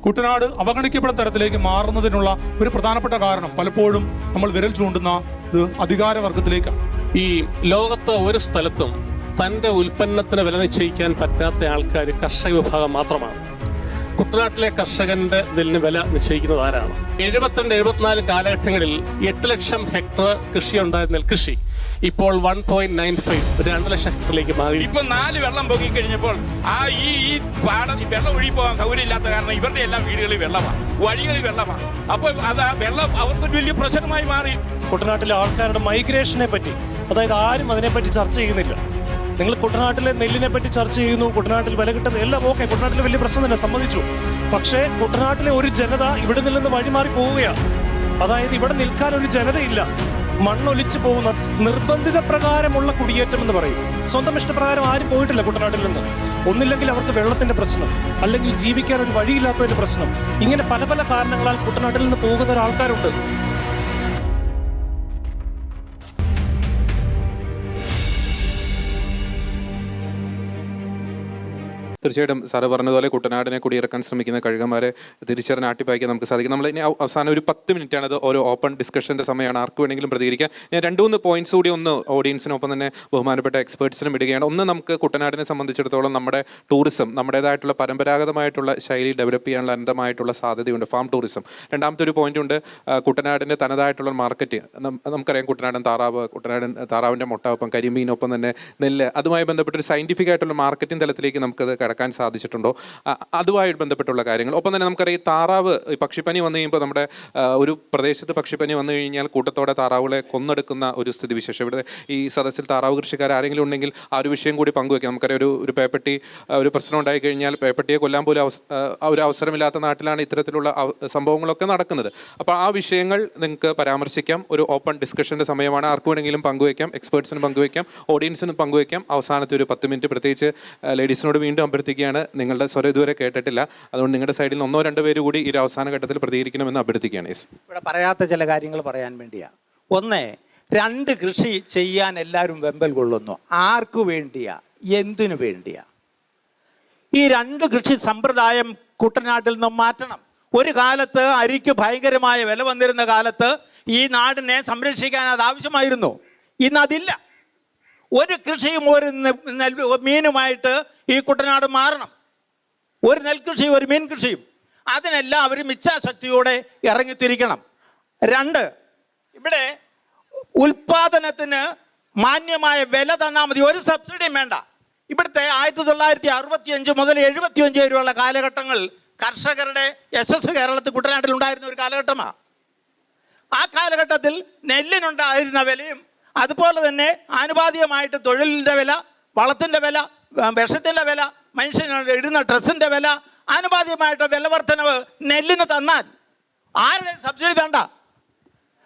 കുട്ടനാട് അവഗണിക്കപ്പെടുന്ന തരത്തിലേക്ക് മാറുന്നതിനുള്ള ഒരു പ്രധാനപ്പെട്ട കാരണം പലപ്പോഴും നമ്മൾ വിരൽ ചൂണ്ടുന്ന ഒരു അധികാരവർഗത്തിലേക്കാണ്. ഈ ലോകത്ത് ഒരു സ്ഥലത്തും തൻ്റെ ഉൽപ്പന്നത്തിന് വില നിശ്ചയിക്കാൻ പറ്റാത്ത ആൾക്കാർ കർഷക വിഭാഗം മാത്രമാണ്. കുട്ടനാട്ടിലെ കർഷകന്റെ നെല്ലിന് വില നിശ്ചയിക്കുന്നത് ആരാണ്? 72-74 കാലഘട്ടങ്ങളിൽ 8 ലക്ഷം ഹെക്ടർ കൃഷി ഉണ്ടായിരുന്ന നെൽകൃഷി ഇപ്പോൾ 1.95 2 ലക്ഷം ഹെക്ടറിലേക്ക് മാറി. ഇപ്പൊ 4 വെള്ളം പൊങ്ങി കഴിഞ്ഞപ്പോൾ ഈ പാടം വെള്ളം ഒഴുകി പോകാൻ സൗകര്യമില്ലാത്ത കാരണം ഇവരുടെ എല്ലാം വീടുകളിൽ വെള്ളമാണ്, വഴികളിൽ വെള്ളമാണ്. അപ്പോൾ അത് വെള്ളം അവർക്കൊരു വലിയ പ്രശ്നമായി മാറി. കുട്ടനാട്ടിലെ ആൾക്കാരുടെ മൈഗ്രേഷനെ പറ്റി, അതായത് ആരും അതിനെപ്പറ്റി ചർച്ച ചെയ്യുന്നില്ല. നിങ്ങൾ കുട്ടനാട്ടിലെ നെല്ലിനെ പറ്റി ചർച്ച ചെയ്യുന്നു, കുട്ടനാട്ടിൽ വില കിട്ടുന്നത് എല്ലാം ഓക്കെ, കുട്ടനാട്ടിലെ വലിയ പ്രശ്നം തന്നെ സമ്മതിച്ചു. പക്ഷേ കുട്ടനാട്ടിലെ ഒരു ജനത ഇവിടെ നിന്ന് വഴിമാറി പോവുകയാണ്. അതായത് ഇവിടെ നിൽക്കാൻ ഒരു ജനതയില്ല, മണ്ണൊലിച്ചു പോകുന്ന നിർബന്ധിത പ്രകാരമുള്ള കുടിയേറ്റം എന്ന് പറയും. സ്വന്തം ഇഷ്ടപ്രകാരം ആരും പോയിട്ടില്ല കുട്ടനാട്ടിൽ നിന്ന്. ഒന്നില്ലെങ്കിൽ അവർക്ക് വെള്ളത്തിന്റെ പ്രശ്നം, അല്ലെങ്കിൽ ജീവിക്കാൻ ഒരു വഴിയില്ലാത്തതിന്റെ പ്രശ്നം. ഇങ്ങനെ പല പല കാരണങ്ങളാൽ കുട്ടനാട്ടിൽ നിന്ന് പോകുന്ന ഒരാൾക്കാരുണ്ട്. തീർച്ചയായിട്ടും സാറ് പറഞ്ഞതുപോലെ കുട്ടനാടിനെ കുടിയിറക്കാൻ ശ്രമിക്കുന്ന കഴുകന്മാരെ തിരിച്ചറിഞ്ഞ് ആട്ടിപ്പായിക്കാൻ നമുക്ക് സാധിക്കും. നമ്മൾ ഇനി അവസാനം ഒരു 10 മിനിറ്റാണ്, അത് ഒരു ഓപ്പൺ ഡിസ്കഷൻ്റെ സമയമാണ്, ആർക്ക് വേണമെങ്കിലും പ്രതികരിക്കാം. ഞാൻ 2-3 പോയിന്റ്സ് കൂടി ഒന്ന് ഓഡിയൻസിനൊപ്പം തന്നെ ബഹുമാനപ്പെട്ട എക്സ്പേർട്സിനും ഇടുകയാണ്. ഒന്ന്, നമുക്ക് കുട്ടനാടിനെ സംബന്ധിച്ചിടത്തോളം നമ്മുടെ ടൂറിസം നമ്മുടേതായിട്ടുള്ള പരമ്പരാഗതമായിട്ടുള്ള ശൈലി ഡെവലപ്പ് ചെയ്യാനുള്ള അനന്തമായിട്ടുള്ള സാധ്യതയുണ്ട്, ഫാം ടൂറിസം. രണ്ടാമത്തെ ഒരു പോയിന്റ് ഉണ്ട്, കുട്ടനാടിൻ്റെ തനതായിട്ടുള്ള മാർക്കറ്റ്. നമുക്കറിയാം കുട്ടനാടൻ താറാവ്, കുട്ടനാടൻ താറാവിൻ്റെ മുട്ട, ഒപ്പം കരിമീനൊപ്പം തന്നെ നെല്ല്, അതുമായി ബന്ധപ്പെട്ടൊരു സയൻറ്റിഫിക് ആയിട്ടുള്ള മാർക്കറ്റിംഗ് തലത്തിലേക്ക് നമുക്കത് കടക്കാൻ സാധിച്ചിട്ടുണ്ടോ, അതുമായി ബന്ധപ്പെട്ടുള്ള കാര്യങ്ങൾ. ഒപ്പം തന്നെ നമുക്കറിയാം താറാവ് പക്ഷിപ്പനി വന്നു കഴിയുമ്പോൾ നമ്മുടെ ഒരു പ്രദേശത്ത് പക്ഷിപ്പനി വന്നു കഴിഞ്ഞാൽ കൂട്ടത്തോടെ താറാവുകളെ കൊന്നെടുക്കുന്ന ഒരു സ്ഥിതിവിശേഷം. ഇവിടെ ഈ സദസ്സിൽ താറാവ് കൃഷിക്കാർ ആരെങ്കിലും ഉണ്ടെങ്കിൽ ആ ഒരു വിഷയം കൂടി പങ്കുവയ്ക്കാം. നമുക്കറിയാം ഒരു പേപ്പട്ടി ഒരു പ്രശ്നം ഉണ്ടായി കഴിഞ്ഞാൽ പേപ്പട്ടിയെ കൊല്ലാൻ പോലും ഒരു അവസരമില്ലാത്ത നാട്ടിലാണ് ഇത്തരത്തിലുള്ള സംഭവങ്ങളൊക്കെ നടക്കുന്നത്. അപ്പോൾ ആ വിഷയങ്ങൾ നിങ്ങൾക്ക് പരാമർശിക്കാം. ഒരു ഓപ്പൺ ഡിസ്കഷൻ്റെ സമയമാണ്, ആർക്കു വേണമെങ്കിലും പങ്കുവയ്ക്കാം, എക്സ്പേർട്സിന് പങ്കുവയ്ക്കാം, ഓഡിയൻസിന് പങ്കുവയ്ക്കാം. അവസാനത്തെ ഒരു 10 മിനിറ്റ് പ്രത്യേകിച്ച് ലേഡീസിനോട് വീണ്ടും അഭ്യർത്ഥിക്കുകയാണ്, നിങ്ങളുടെ സ്വരം ഇതുവരെ കേട്ടിട്ടില്ല, അതുകൊണ്ട് നിങ്ങളുടെ സൈഡിൽ 1-2 പേര് കൂടി ഈ അവസാന ഘട്ടത്തിൽ പ്രതികരിക്കണമെന്ന് അഭ്യർത്ഥിക്കുകയാണ്. ഇവിടെ പറയാത്ത ചില കാര്യങ്ങൾ പറയാൻ വേണ്ടിയാണ്. ഒന്ന്, 2 കൃഷി ചെയ്യാൻ എല്ലാവരും വെമ്പൽ കൊള്ളുന്നു. ആർക്കു വേണ്ടിയാ, എന്തിനു വേണ്ടിയാ? ഈ 2 കൃഷി സമ്പ്രദായം കുട്ടനാട്ടിൽ നിന്നും മാറ്റണം. ഒരു കാലത്ത് അരിക്ക് ഭയങ്കരമായ വില വന്നിരുന്ന കാലത്ത് ഈ നാടിനെ സംരക്ഷിക്കാൻ അത് ആവശ്യമായിരുന്നു. ഇന്ന് അതില്ല. ഒരു കൃഷിയും ഒരു മീനുമായിട്ട് ഈ കുട്ടനാട് മാറണം. ഒരു നെൽകൃഷിയും ഒരു മീൻ കൃഷിയും, അതിനെല്ലാം അവർ ഇച്ഛാശക്തിയോടെ ഇറങ്ങിത്തിരിക്കണം. 2, ഇവിടെ ഉൽപാദനത്തിന് മാന്യമായ വില തന്നാൽ മതി, ഒരു സബ്സിഡിയും വേണ്ട. ഇവിടുത്തെ 1965 മുതൽ 75 വരെയുള്ള കാലഘട്ടങ്ങൾ കർഷകരുടെ യശസ് കേരളത്തിൽ കുട്ടനാട്ടിൽ ഉണ്ടായിരുന്ന ഒരു കാലഘട്ടമാണ്. ആ കാലഘട്ടത്തിൽ നെല്ലിനുണ്ടായിരുന്ന വിലയും അതുപോലെ തന്നെ ആനുപാതികമായിട്ട് തൊഴിലിൻ്റെ വില, വളത്തിൻ്റെ വില, വിഷത്തിൻ്റെ വില, മനുഷ്യന് ഇടുന്ന ഡ്രസ്സിൻ്റെ വില, ആനുപാതികമായിട്ട് വില വർധനവ് നെല്ലിന് തന്നാൽ ആരുടെ സബ്സിഡി വേണ്ട,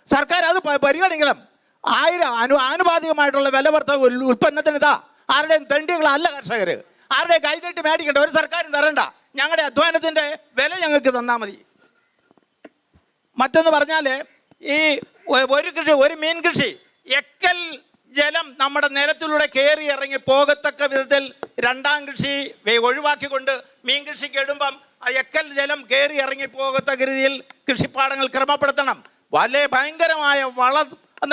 സർക്കാർ അത് പരിഗണിക്കണം. ആനുപാതികമായിട്ടുള്ള വില വർധന ഉൽപ്പന്നത്തിന് ഇതാ. ആരുടെയും തെണ്ടികളല്ല കർഷകർ, ആരുടെയും കൈനീട്ടി മേടിക്കേണ്ട, ഒരു സർക്കാരും തരണ്ട. ഞങ്ങളുടെ അധ്വാനത്തിൻ്റെ വില ഞങ്ങൾക്ക് തന്നാൽ മതി. മറ്റൊന്ന് പറഞ്ഞാൽ, ഈ ഒരു കൃഷി, ഒരു മീൻ കൃഷി, എക്കൽ ജലം നമ്മുടെ നിലത്തിലൂടെ കയറി ഇറങ്ങി പോകത്തക്ക വിധത്തിൽ 2ാം കൃഷി ഒഴിവാക്കിക്കൊണ്ട് മീൻ കൃഷിക്ക് ഇടുമ്പം ആ എക്കൽ ജലം കയറി ഇറങ്ങി പോകത്തക്ക രീതിയിൽ കൃഷിപ്പാടങ്ങൾ ക്രമപ്പെടുത്തണം. വളരെ ഭയങ്കരമായ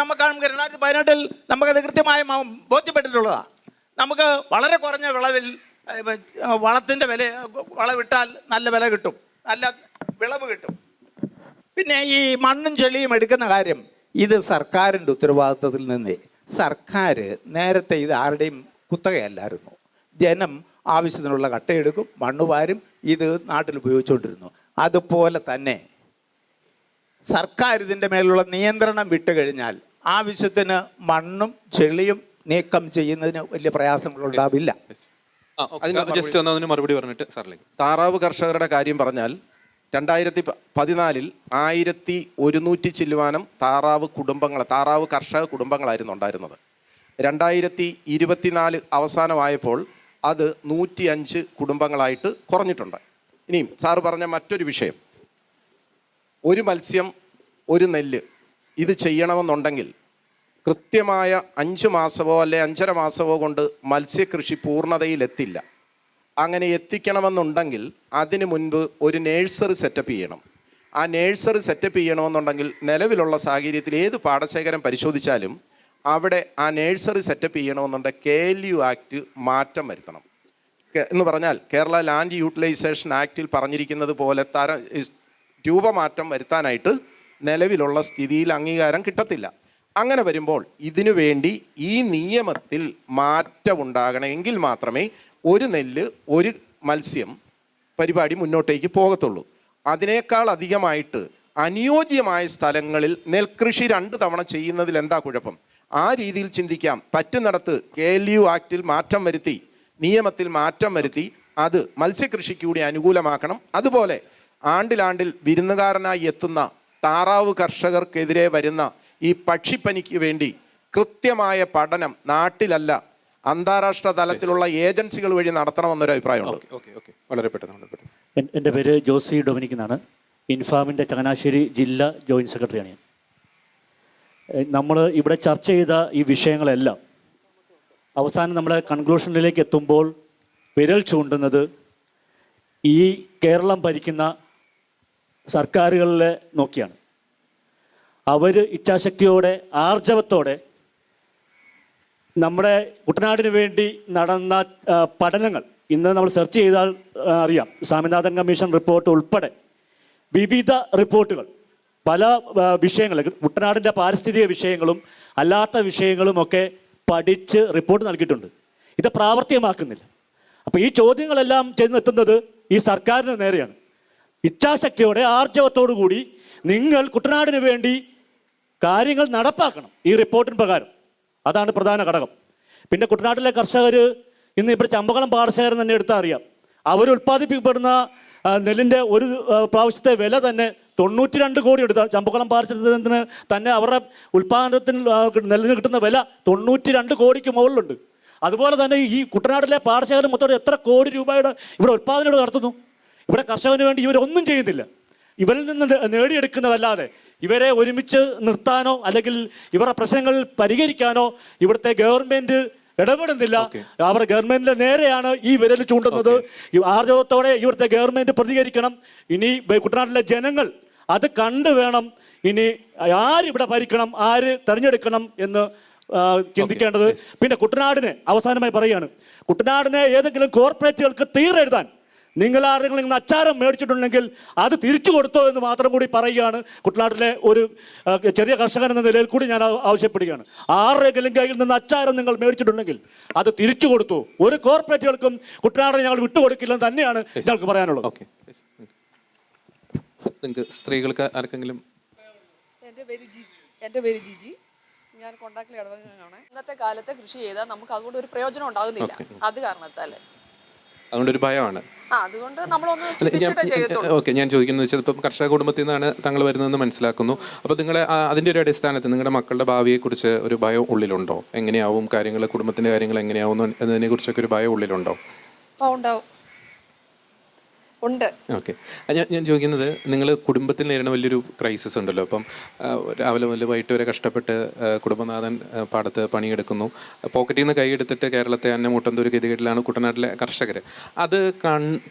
നമുക്ക് 2018 നമുക്കത് കൃത്യമായി ബോധ്യപ്പെട്ടിട്ടുള്ളതാണ്. നമുക്ക് വളരെ കുറഞ്ഞ വിളവിൽ വളത്തിൻ്റെ വളമിട്ടാൽ നല്ല വില കിട്ടും, നല്ല വിളവ് കിട്ടും. പിന്നെ ഈ മണ്ണും ചെളിയും എടുക്കുന്ന കാര്യം, ഇത് സർക്കാരിൻ്റെ ഉത്തരവാദിത്വത്തിൽ നിന്ന്. സർക്കാർ നേരത്തെ ഇത് ആരുടെയും കുത്തകയല്ലായിരുന്നു. ജനം ആവശ്യത്തിനുള്ള കട്ടയെടുക്കും, മണ്ണ് വാരും, ഇത് നാട്ടിൽ ഉപയോഗിച്ചുകൊണ്ടിരുന്നു. അതുപോലെ തന്നെ സർക്കാർ ഇതിൻ്റെ മേലുള്ള നിയന്ത്രണം വിട്ടുകഴിഞ്ഞാൽ ആവശ്യത്തിന് മണ്ണും ചെളിയും നീക്കം ചെയ്യുന്നതിന് വലിയ പ്രയാസങ്ങളുണ്ടാവില്ല. മറുപടി പറഞ്ഞിട്ട് സാറിലേക്ക്. താറാവ് കർഷകരുടെ കാര്യം പറഞ്ഞാൽ 2014 1100 ചില്ലുവാനം താറാവ് കർഷക കുടുംബങ്ങളായിരുന്നു ഉണ്ടായിരുന്നത്. 2024 അവസാനമായപ്പോൾ അത് 105 കുടുംബങ്ങളായിട്ട് കുറഞ്ഞിട്ടുണ്ട്. ഇനിയും സാറ് പറഞ്ഞ മറ്റൊരു വിഷയം, ഒരു മത്സ്യം ഒരു നെല്ല് ഇത് ചെയ്യണമെന്നുണ്ടെങ്കിൽ കൃത്യമായ 5 മാസമോ അല്ലെ 5.5 മാസമോ കൊണ്ട് മത്സ്യകൃഷി പൂർണ്ണതയിലെത്തില്ല. അങ്ങനെ എത്തിക്കണമെന്നുണ്ടെങ്കിൽ അതിനു മുൻപ് ഒരു നേഴ്സറി സെറ്റപ്പ് ചെയ്യണം. ആ നേഴ്സറി സെറ്റപ്പ് ചെയ്യണമെന്നുണ്ടെങ്കിൽ നിലവിലുള്ള സാഹചര്യത്തിൽ ഏത് പാടശേഖരം പരിശോധിച്ചാലും അവിടെ ആ നേഴ്സറി സെറ്റപ്പ് ചെയ്യണമെന്നുണ്ടെങ്കിൽ KLU ആക്ട് മാറ്റം വരുത്തണം. എന്ന് പറഞ്ഞാൽ കേരള ലാൻഡ് യൂട്ടിലൈസേഷൻ ആക്റ്റിൽ പറഞ്ഞിരിക്കുന്നത് പോലെ രൂപമാറ്റം വരുത്താനായിട്ട് നിലവിലുള്ള സ്ഥിതിയിൽ അംഗീകാരം കിട്ടത്തില്ല. അങ്ങനെ വരുമ്പോൾ ഇതിനു വേണ്ടി ഈ നിയമത്തിൽ മാറ്റമുണ്ടാകണമെങ്കിൽ മാത്രമേ ഒരു നെല്ല് ഒരു മത്സ്യം പരിപാടി മുന്നോട്ടേക്ക് പോകത്തുള്ളൂ. അതിനേക്കാൾ അധികമായിട്ട് അനുയോജ്യമായ സ്ഥലങ്ങളിൽ നെൽകൃഷി 2 തവണ ചെയ്യുന്നതിൽ എന്താ കുഴപ്പം? ആ രീതിയിൽ ചിന്തിക്കാം. പറ്റുന്നിടത്ത് KLU ആക്റ്റിൽ മാറ്റം വരുത്തി, നിയമത്തിൽ മാറ്റം വരുത്തി അത് മത്സ്യകൃഷിക്ക് കൂടി അനുകൂലമാക്കണം. അതുപോലെ ആണ്ടിലാണ്ടിൽ വിരുന്നുകാരനായി എത്തുന്ന താറാവ് കർഷകർക്കെതിരെ വരുന്ന ഈ പക്ഷിപ്പനിക്ക് വേണ്ടി കൃത്യമായ പഠനം നാട്ടിലല്ല അന്താരാഷ്ട്ര തലത്തിലുള്ള ഏജൻസികൾ വഴി നടത്തണമെന്നൊരു അഭിപ്രായമുണ്ട്. വളരെ പെട്ടെന്ന്. എൻ്റെ പേര് ജോസി ഡൊമിനിക് എന്നാണ്. ഇൻഫാമിൻ്റെ ചങ്ങനാശ്ശേരി ജില്ലാ ജോയിൻറ്റ് സെക്രട്ടറിയാണ് ഞാൻ. നമ്മൾ ഇവിടെ ചർച്ച ചെയ്ത ഈ വിഷയങ്ങളെല്ലാം അവസാനം നമ്മളെ കൺക്ലൂഷനിലേക്ക് എത്തുമ്പോൾ വിരൽ ചൂണ്ടുന്നത് ഈ കേരളം ഭരിക്കുന്ന സർക്കാരുകളിലെ നോക്കിയാണ്. അവർ ഇച്ഛാശക്തിയോടെ ആർജവത്തോടെ നമ്മുടെ കുട്ടനാടിന് വേണ്ടി നടന്ന പഠനങ്ങൾ ഇന്ന് നമ്മൾ സെർച്ച് ചെയ്താൽ അറിയാം. സ്വാമിനാഥൻ കമ്മീഷൻ റിപ്പോർട്ട് ഉൾപ്പെടെ വിവിധ റിപ്പോർട്ടുകൾ പല വിഷയങ്ങൾ, കുട്ടനാടിൻ്റെ പാരിസ്ഥിതിക വിഷയങ്ങളും അല്ലാത്ത വിഷയങ്ങളുമൊക്കെ പഠിച്ച് റിപ്പോർട്ട് നൽകിയിട്ടുണ്ട്. ഇത് പ്രാവർത്തികമാക്കുന്നില്ല. അപ്പോൾ ഈ ചോദ്യങ്ങളെല്ലാം ചെന്നെത്തുന്നത് ഈ സർക്കാരിന് നേരെയാണ്. ഇച്ഛാശക്തിയോടെ ആർജവത്തോടു കൂടി നിങ്ങൾ കുട്ടനാടിന് വേണ്ടി കാര്യങ്ങൾ നടപ്പാക്കണം ഈ റിപ്പോർട്ടിന് പ്രകാരം. അതാണ് പ്രധാന ഘടകം. പിന്നെ കുട്ടനാട്ടിലെ കർഷകർ ഇന്ന് ഇവിടെ ചമ്പക്കുളം പാടശേഖരം തന്നെ എടുത്താൽ അറിയാം. അവർ ഉൽപ്പാദിപ്പിക്കപ്പെടുന്ന നെല്ലിൻ്റെ ഒരു പ്രാവശ്യത്തെ വില തന്നെ 92 കോടി എടുത്ത ചമ്പക്കുളം പാടശേഖരത്തിന് തന്നെ അവരുടെ ഉൽപ്പാദനത്തിന് നെല്ലിന് കിട്ടുന്ന വില 92 കോടിക്ക് മുകളിലുണ്ട്. അതുപോലെ തന്നെ ഈ കുട്ടനാട്ടിലെ പാടശേഖരം മൊത്തം എത്ര കോടി രൂപയുടെ ഇവിടെ ഉൽപ്പാദനം നടത്തുന്നു. ഇവിടെ കർഷകന് വേണ്ടി ഇവരൊന്നും ചെയ്യുന്നില്ല. ഇവരിൽ നിന്ന് നേടിയെടുക്കുന്നതല്ലാതെ ഇവരെ ഒരുമിച്ച് നിർത്താനോ അല്ലെങ്കിൽ ഇവരുടെ പ്രശ്നങ്ങൾ പരിഹരിക്കാനോ ഇവിടുത്തെ ഗവൺമെൻറ് ഇടപെടുന്നില്ല. അവരുടെ ഗവൺമെന്റിന്റെ നേരെയാണ് ഈ വിരൽ ചൂണ്ടുന്നത്. ആർജവത്തോടെ ഇവിടുത്തെ ഗവൺമെന്റ് പ്രതികരിക്കണം. ഇനി കുട്ടനാട്ടിലെ ജനങ്ങൾ അത് കണ്ടു വേണം ഇനി ആരിവിടെ ഭരിക്കണം, ആര് തെരഞ്ഞെടുക്കണം എന്ന് ചിന്തിക്കേണ്ടത്. പിന്നെ കുട്ടനാടിനെ അവസാനമായി പറയുകയാണ്, കുട്ടനാടിനെ ഏതെങ്കിലും കോർപ്പറേറ്റുകൾക്ക് തീരെഴുതാൻ നിങ്ങൾ ആരെങ്കിലും നിന്ന് അച്ചാരം മേടിച്ചിട്ടുണ്ടെങ്കിൽ അത് തിരിച്ചു കൊടുത്തോ എന്ന് മാത്രം കൂടി പറയുകയാണ്. കുട്ടനാട്ടിലെ ഒരു ചെറിയ കർഷകൻ എന്ന നിലയിൽ കൂടി ഞാൻ ആവശ്യപ്പെടുകയാണ്. ആരെങ്കിലും കയ്യിൽ നിന്ന് അച്ചാരം നിങ്ങൾ മേടിച്ചിട്ടുണ്ടെങ്കിൽ അത് തിരിച്ചു കൊടുത്തു. ഒരു കോർപ്പറേറ്റുകൾക്കും കുട്ടനാടിനെ ഞങ്ങൾ വിട്ടുകൊടുക്കില്ലെന്ന് തന്നെയാണ് ഞങ്ങൾക്ക് പറയാനുള്ളത്. സ്ത്രീകൾക്ക് ആർക്കെങ്കിലും? എൻ്റെ പേര് ജിജി. ഞാൻ കൊണ്ടാക്കൽ ഇടവകയാണ്. ഇന്നത്തെ കാലത്ത് കൃഷി ചെയ്താൽ നമുക്ക് അതുകൊണ്ട് ഒരു പ്രയോജനം ഉണ്ടാകുന്നില്ല. അത് കാരണത്താൽ അതുകൊണ്ടൊരു ഭയമാണ്. ഓക്കെ, ഞാൻ ചോദിക്കുന്നത് വെച്ചാൽ ഇപ്പം കർഷക കുടുംബത്തിൽ നിന്നാണ് താങ്കൾ വരുന്നതെന്ന് മനസ്സിലാക്കുന്നു. അപ്പോൾ നിങ്ങളെ അതിൻ്റെ ഒരു അടിസ്ഥാനത്തിൽ നിങ്ങളുടെ മക്കളുടെ ഭാവിയെക്കുറിച്ച് ഒരു ഭയം ഉള്ളിലുണ്ടോ? എങ്ങനെയാവും കാര്യങ്ങൾ, കുടുംബത്തിൻ്റെ കാര്യങ്ങൾ എങ്ങനെയാവും എന്നതിനെക്കുറിച്ചൊക്കെ ഒരു ഭയം ഉള്ളിലുണ്ടോ? ഉണ്ടാവും, ഉണ്ട്. ഓക്കെ, ഞാൻ ചോദിക്കുന്നത്, നിങ്ങൾ കുടുംബത്തിൽ നേരിടുന്ന വലിയൊരു ക്രൈസിസ് ഉണ്ടല്ലോ. അപ്പം രാവിലെ മുതൽ വൈകിട്ട് വരെ കഷ്ടപ്പെട്ട് കുടുംബനാഥൻ പാടത്ത് പണിയെടുക്കുന്നു, പോക്കറ്റിൽ നിന്ന് കൈയെടുത്തിട്ട് കേരളത്തെ അന്നമൂട്ടുന്ന ഒരു ഗതികേട്ടിലാണ് കുട്ടനാട്ടിലെ കർഷകർ. അത്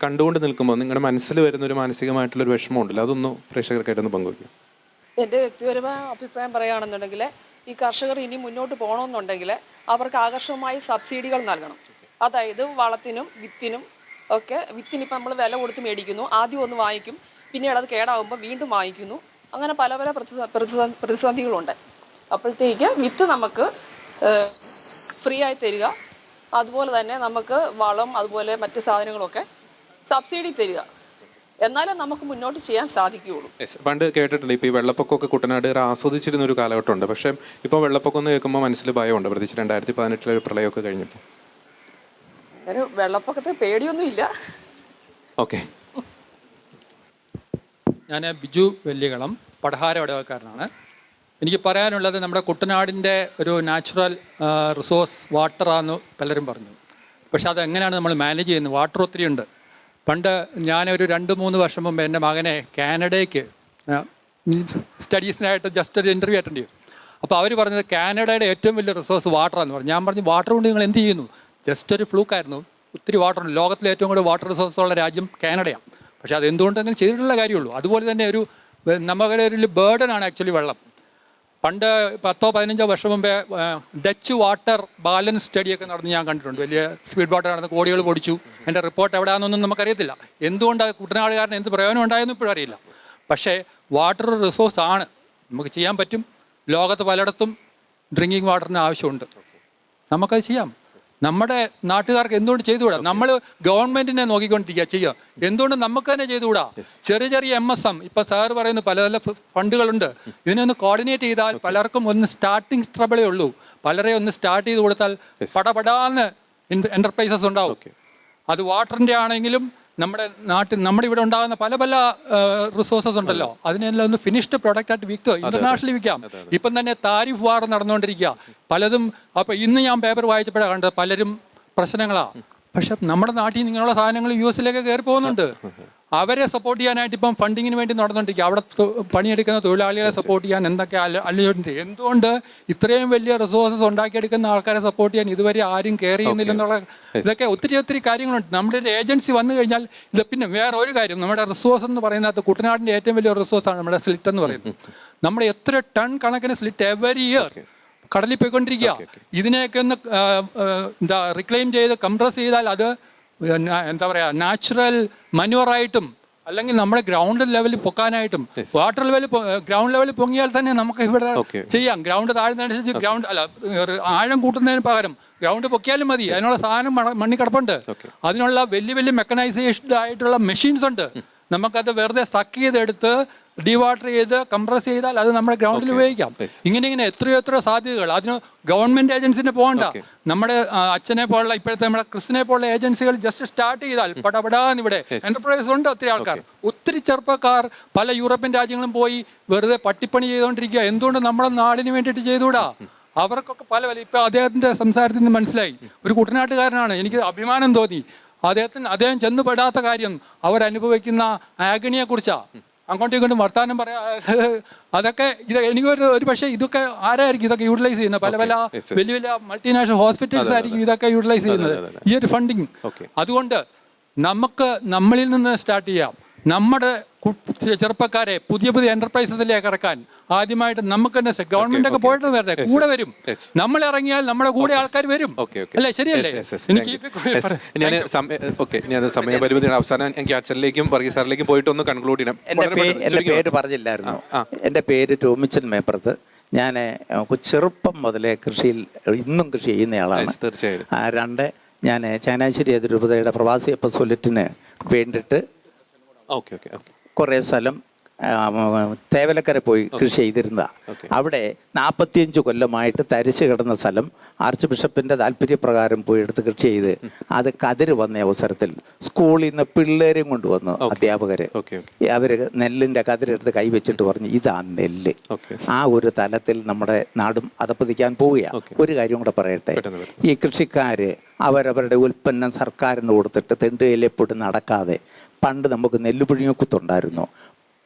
കണ്ടുകൊണ്ട് നിൽക്കുമ്പോൾ നിങ്ങളുടെ മനസ്സിൽ വരുന്നൊരു മാനസികമായിട്ടുള്ളൊരു വിഷമം ഉണ്ടല്ലോ, അതൊന്ന് പ്രേക്ഷകർക്കായിട്ടൊന്ന് പങ്കുവയ്ക്കും. എൻ്റെ വ്യക്തിപരമായ അഭിപ്രായം പറയുകയാണെന്നുണ്ടെങ്കിൽ ഈ കർഷകർ ഇനി മുന്നോട്ട് പോകണമെന്നുണ്ടെങ്കിൽ അവർക്ക് ആകർഷകമായ സബ്സിഡികൾ നൽകണം. അതായത് വളത്തിനും വിത്തിനും ഒക്കെ. വിത്തിനിപ്പോൾ നമ്മൾ വില കൊടുത്ത് മേടിക്കുന്നു, ആദ്യം ഒന്ന് വാങ്ങിക്കും, പിന്നീട് അത് കേടാകുമ്പോൾ വീണ്ടും വാങ്ങിക്കുന്നു. അങ്ങനെ പല പല പ്രതിസന്ധികളുണ്ട്. അപ്പോഴത്തേക്ക് വിത്ത് നമുക്ക് ഫ്രീ ആയി തരിക, അതുപോലെ തന്നെ നമുക്ക് വളം അതുപോലെ മറ്റ് സാധനങ്ങളൊക്കെ സബ്സിഡി തരിക, എന്നാലും നമുക്ക് മുന്നോട്ട് ചെയ്യാൻ സാധിക്കുകയുള്ളൂ. പണ്ട് കേട്ടിട്ടുണ്ട്, ഇപ്പോൾ ഈ വെള്ളപ്പൊക്കമൊക്കെ കുട്ടനാട് ആസ്വദിച്ചിരുന്ന ഒരു കാലഘട്ടമുണ്ട്. പക്ഷേ ഇപ്പോൾ വെള്ളപ്പൊക്കം എന്ന് കേൾക്കുമ്പോൾ മനസ്സിൽ ഭയമുണ്ട്, പ്രത്യേകിച്ച് 2018 ഒരു പ്രളയമൊക്കെ കഴിഞ്ഞപ്പോൾ. ഒരു വെള്ളപ്പൊക്കത്തെ പേടിയൊന്നുമില്ല. ഓക്കെ, ഞാൻ ബിജു വെല്ലികളം, പടഹാര ഇടവക്കാരനാണ്. എനിക്ക് പറയാനുള്ളത്, നമ്മുടെ കുട്ടനാടിൻ്റെ ഒരു നാച്ചുറൽ റിസോഴ്സ് വാട്ടറാണെന്ന് പലരും പറഞ്ഞു. പക്ഷെ അതെങ്ങനെയാണ് നമ്മൾ മാനേജ് ചെയ്യുന്നത്? വാട്ടർ ഒത്തിരി ഉണ്ട്. പണ്ട് ഞാനൊരു 2-3 വർഷം മുമ്പ് എൻ്റെ മകനെ കാനഡയ്ക്ക് സ്റ്റഡീസിനായിട്ട് ജസ്റ്റ് ഒരു ഇൻ്റർവ്യൂ അറ്റൻഡ് ചെയ്തു. അപ്പോൾ അവർ പറഞ്ഞത് കാനഡയുടെ ഏറ്റവും വലിയ റിസോഴ്സ് വാട്ടറാണെന്ന് പറഞ്ഞു. ഞാൻ പറഞ്ഞു, വാട്ടർ കൊണ്ട് നിങ്ങൾ എന്ത് ചെയ്യുന്നു? ജസ്റ്റ് ഒരു ഫ്ലൂക്കായിരുന്നു, ഒത്തിരി വാട്ടർ, ലോകത്തിലെ ഏറ്റവും കൂടുതൽ വാട്ടർ റിസോഴ്സ് ഉള്ള രാജ്യം കാനഡയാണ്. പക്ഷേ അത് എന്തുകൊണ്ട് അങ്ങനെ ചെയ്തിട്ടുള്ള കാര്യമുള്ളൂ. അതുപോലെ തന്നെ നമ്മുടെ ഒരു ബേർഡനാണ് ആക്ച്വലി വെള്ളം. പണ്ട് 10-15 വർഷം മുമ്പേ ഡച്ച് വാട്ടർ ബാലൻസ് സ്റ്റഡിയൊക്കെ നടന്ന് ഞാൻ കണ്ടിട്ടുണ്ട്. വലിയ സ്പീഡ് വാട്ടർ നടന്ന് കോടികൾ പൊടിച്ചു. എൻ്റെ റിപ്പോർട്ട് എവിടെയാണെന്നൊന്നും നമുക്കറിയത്തില്ല. എന്തുകൊണ്ടാണ് കുട്ടനാടുകാരന് എന്ത് പ്രയോജനം ഉണ്ടായെന്നും ഇപ്പോഴും അറിയില്ല. പക്ഷേ വാട്ടർ റിസോഴ്സ് ആണ്, നമുക്ക് ചെയ്യാൻ പറ്റും. ലോകത്ത് പലയിടത്തും ഡ്രിങ്കിങ് വാട്ടറിന് ആവശ്യമുണ്ട്, നമുക്കത് ചെയ്യാം. നമ്മുടെ നാട്ടുകാർക്ക് എന്തുകൊണ്ട് ചെയ്തുകൂടാ? നമ്മൾ ഗവൺമെന്റിനെ നോക്കിക്കൊണ്ടിരിക്കുക ചെയ്യുക, എന്തുകൊണ്ട് നമുക്ക് തന്നെ ചെയ്തുകൂടാ? ചെറിയ MSM ഇപ്പൊ സാർ പറയുന്നു പല പല ഫണ്ടുകളുണ്ട്, ഇതിനൊന്ന് കോർഡിനേറ്റ് ചെയ്താൽ പലർക്കും ഒന്ന് സ്റ്റാർട്ടിങ് ട്രബിളേ ഉള്ളൂ. പലരെ ഒന്ന് സ്റ്റാർട്ട് ചെയ്ത് കൊടുത്താൽ പടപടാന്ന് എന്റർപ്രൈസസ് ഉണ്ടാവും. അത് വാട്ടറിന്റെ ആണെങ്കിലും നമ്മുടെ ഇവിടെ ഉണ്ടാകുന്ന പല പല റിസോഴ്സസ് ഉണ്ടല്ലോ, അതിനെല്ലാം ഒന്ന് ഫിനിഷ്ഡ് പ്രൊഡക്റ്റ് ആയിട്ട് വിൽക്കുക, ഇന്റർനാഷണലി വിൽക്കാം. ഇപ്പം തന്നെ താരിഫ് വാർ നടന്നുകൊണ്ടിരിക്കുക പലതും. അപ്പൊ ഇന്ന് ഞാൻ പേപ്പർ വായിച്ചപ്പോഴാണ് കണ്ടത് പലരും പ്രശ്നങ്ങളാണ്. പക്ഷെ നമ്മുടെ നാട്ടിൽ നിന്നുള്ള സാധനങ്ങൾ US കയറി പോകുന്നുണ്ട്. അവരെ സപ്പോർട്ട് ചെയ്യാനായിട്ട് ഇപ്പം ഫണ്ടിങ്ങിന് വേണ്ടി നടന്നുകൊണ്ടിരിക്കുക. അവിടെ പണിയെടുക്കുന്ന തൊഴിലാളികളെ സപ്പോർട്ട് ചെയ്യാൻ എന്തൊക്കെ അല്ലിട്ടുണ്ട്. എന്തുകൊണ്ട് ഇത്രയും വലിയ റിസോഴ്സസ് ഉണ്ടാക്കിയെടുക്കുന്ന ആൾക്കാരെ സപ്പോർട്ട് ചെയ്യാൻ ഇതുവരെ ആരും കെയർ ചെയ്യുന്നില്ലെന്നുള്ള ഇതൊക്കെ ഒത്തിരി കാര്യങ്ങളുണ്ട്. നമ്മുടെ ഒരു ഏജൻസി വന്നു കഴിഞ്ഞാൽ ഇത്. പിന്നെ വേറെ ഒരു കാര്യം, നമ്മുടെ റിസോഴ്സ് എന്ന് പറയുന്നത് കുട്ടനാടിൻ്റെ ഏറ്റവും വലിയ റിസോഴ്സാണ് നമ്മുടെ സ്ലിറ്റ് എന്ന് പറയുന്നത്. നമ്മൾ എത്ര ടൺ കണക്കിന് സ്ലിറ്റ് എവറി ഇയർ കടലിൽ പോയിക്കൊണ്ടിരിക്കുക. ഇതിനെയൊക്കെ ഒന്ന് റിക്ലെയിം ചെയ്ത് കംപ്രസ് ചെയ്താൽ അത് എന്താ പറയുക, നാച്ചുറൽ മനുവറായിട്ടും അല്ലെങ്കിൽ നമ്മുടെ ഗ്രൗണ്ട് ലെവലിൽ പൊക്കാനായിട്ടും. വാട്ടർ ലെവലിൽ ഗ്രൗണ്ട് ലെവലിൽ പൊങ്ങിയാൽ തന്നെ നമുക്ക് ഇവിടെ ചെയ്യാം. ഗ്രൗണ്ട് താഴ്ന്നതനുസരിച്ച് ഗ്രൗണ്ട് ആഴം കൂട്ടുന്നതിന് പകരം ഗ്രൗണ്ട് പൊക്കിയാലും മതി. അതിനുള്ള സാധനം മണ്ണിൽ കിടപ്പുണ്ട്. അതിനുള്ള വലിയ മെക്കനൈസേഷൻഡ് ആയിട്ടുള്ള മെഷീൻസ് ഉണ്ട്. നമുക്കത് വെറുതെ സക്ക് ചെയ്തെടുത്ത് ഡീവാട്ടർ ചെയ്ത് കംപ്രസ് ചെയ്താൽ അത് നമ്മുടെ ഗ്രൗണ്ടിൽ ഉപയോഗിക്കാം. ഇങ്ങനെ എത്രയോ സാധ്യതകൾ. അതിന് ഗവൺമെന്റ് ഏജൻസിന് പോകണ്ട. നമ്മുടെ അച്ഛനെ പോലുള്ള ഇപ്പോഴത്തെ നമ്മുടെ ക്രിസ്റ്റിനെ പോലുള്ള ഏജൻസികൾ ജസ്റ്റ് സ്റ്റാർട്ട് ചെയ്താൽ പടപടാന്ന് ഇവിടെ എന്റർപ്രൈസ് ഉണ്ട്. ഒത്തിരി ആൾക്കാർ, ഒത്തിരി ചെറുപ്പക്കാർ പല യൂറോപ്യൻ രാജ്യങ്ങളും പോയി വെറുതെ പട്ടിപ്പണി ചെയ്തുകൊണ്ടിരിക്കുക. എന്തുകൊണ്ട് നമ്മുടെ നാടിന് വേണ്ടിയിട്ട് ചെയ്തുകൂടാ? അവർക്കൊക്കെ പല ഇപ്പൊ അദ്ദേഹത്തിന്റെ സംസാരത്തിൽ നിന്ന് മനസ്സിലായി, ഒരു കുട്ടനാട്ടുകാരനാണ്. എനിക്ക് അഭിമാനം തോന്നി. അദ്ദേഹം ചെന്നുപെടാത്ത കാര്യം അവരനുഭവിക്കുന്ന ആഗണിയെ കുറിച്ചാ. അങ്ങോട്ടും ഇങ്ങോട്ടും വർത്താനം പറയാ. അതൊക്കെ എനിക്ക് ഒരു പക്ഷേ ഇതൊക്കെ ആരായിരിക്കും ഇതൊക്കെ യൂട്ടിലൈസ് ചെയ്യുന്നത്? പല വലിയ മൾട്ടിനാഷണൽ ഹോസ്പിറ്റൽസ് ആയിരിക്കും ഇതൊക്കെ യൂട്ടിലൈസ് ചെയ്യുന്നത്, ഈ ഒരു ഫണ്ടിങ്. അതുകൊണ്ട് നമ്മളിൽ നിന്ന് സ്റ്റാർട്ട് ചെയ്യാം. നമ്മുടെ ചെറുപ്പക്കാരെ പുതിയ എന്റർപ്രൈസസിലേക്ക് ഇറക്കാൻ ആദ്യമായിട്ട് നമുക്ക് തന്നെ ഗവൺമെന്റ് ഒക്കെ പോയിട്ട് വരട്ടെ, കൂടെ വരും. നമ്മൾ ഇറങ്ങിയാൽ നമ്മുടെ കൂടെ ആൾക്കാർ വരും, അല്ലേ? ശരിയല്ലേ? ഞാൻ സമയപരിമിതിയാണ്. അവസാനം എനിക്ക് അച്ഛനിലേക്കും വർഗീസ് സാറിലേക്കും പോയിട്ട് ഒന്ന് കൺക്ലൂഡ് ചെയ്യണം. എന്റെ പേര് പറഞ്ഞില്ലായിരുന്നു. എൻ്റെ പേര് ടോമിച്ചൻ മേപ്പറത്ത്. ഞാൻ ചെറുപ്പം മുതലേ ഇന്നും കൃഷി ചെയ്യുന്നയാളാണ്. തീർച്ചയായും. ഞാൻ ചങ്ങനാശ്ശേരി അതിരൂപതയുടെ പ്രവാസി അപ്പസ്തോലറ്റിന് വേണ്ടിയിട്ട് കുറേ സ്ഥലം തേവലക്കര പോയി കൃഷി ചെയ്തിരുന്ന. അവിടെ 45 കൊല്ലമായിട്ട് തരിച്ചു കിടന്ന സ്ഥലം ആർച്ച് ബിഷപ്പിന്റെ താല്പര്യപ്രകാരം പോയി എടുത്ത് കൃഷി ചെയ്ത് അത് കതിര് വന്ന അവസരത്തിൽ സ്കൂളിൽ നിന്ന് പിള്ളേരെയും കൊണ്ടുവന്നു അധ്യാപകര്. അവര് നെല്ലിന്റെ കതിരെടുത്ത് കൈവച്ചിട്ട് പറഞ്ഞു, ഇതാ നെല്ല്. ആ ഒരു തലത്തിൽ നമ്മുടെ നാടും അതപ്പതിക്കാൻ പോവുകയാണ്. ഒരു കാര്യം കൂടെ പറയട്ടെ, ഈ കൃഷിക്കാര് അവരവരുടെ ഉൽപ്പന്നം സർക്കാരിന് കൊടുത്തിട്ട് തെണ്ടുകയിലെപ്പോട്ട് നടക്കാതെ, പണ്ട് നമുക്ക് നെല്ല് പുഴുങ്ങക്കുത്തുണ്ടായിരുന്നു.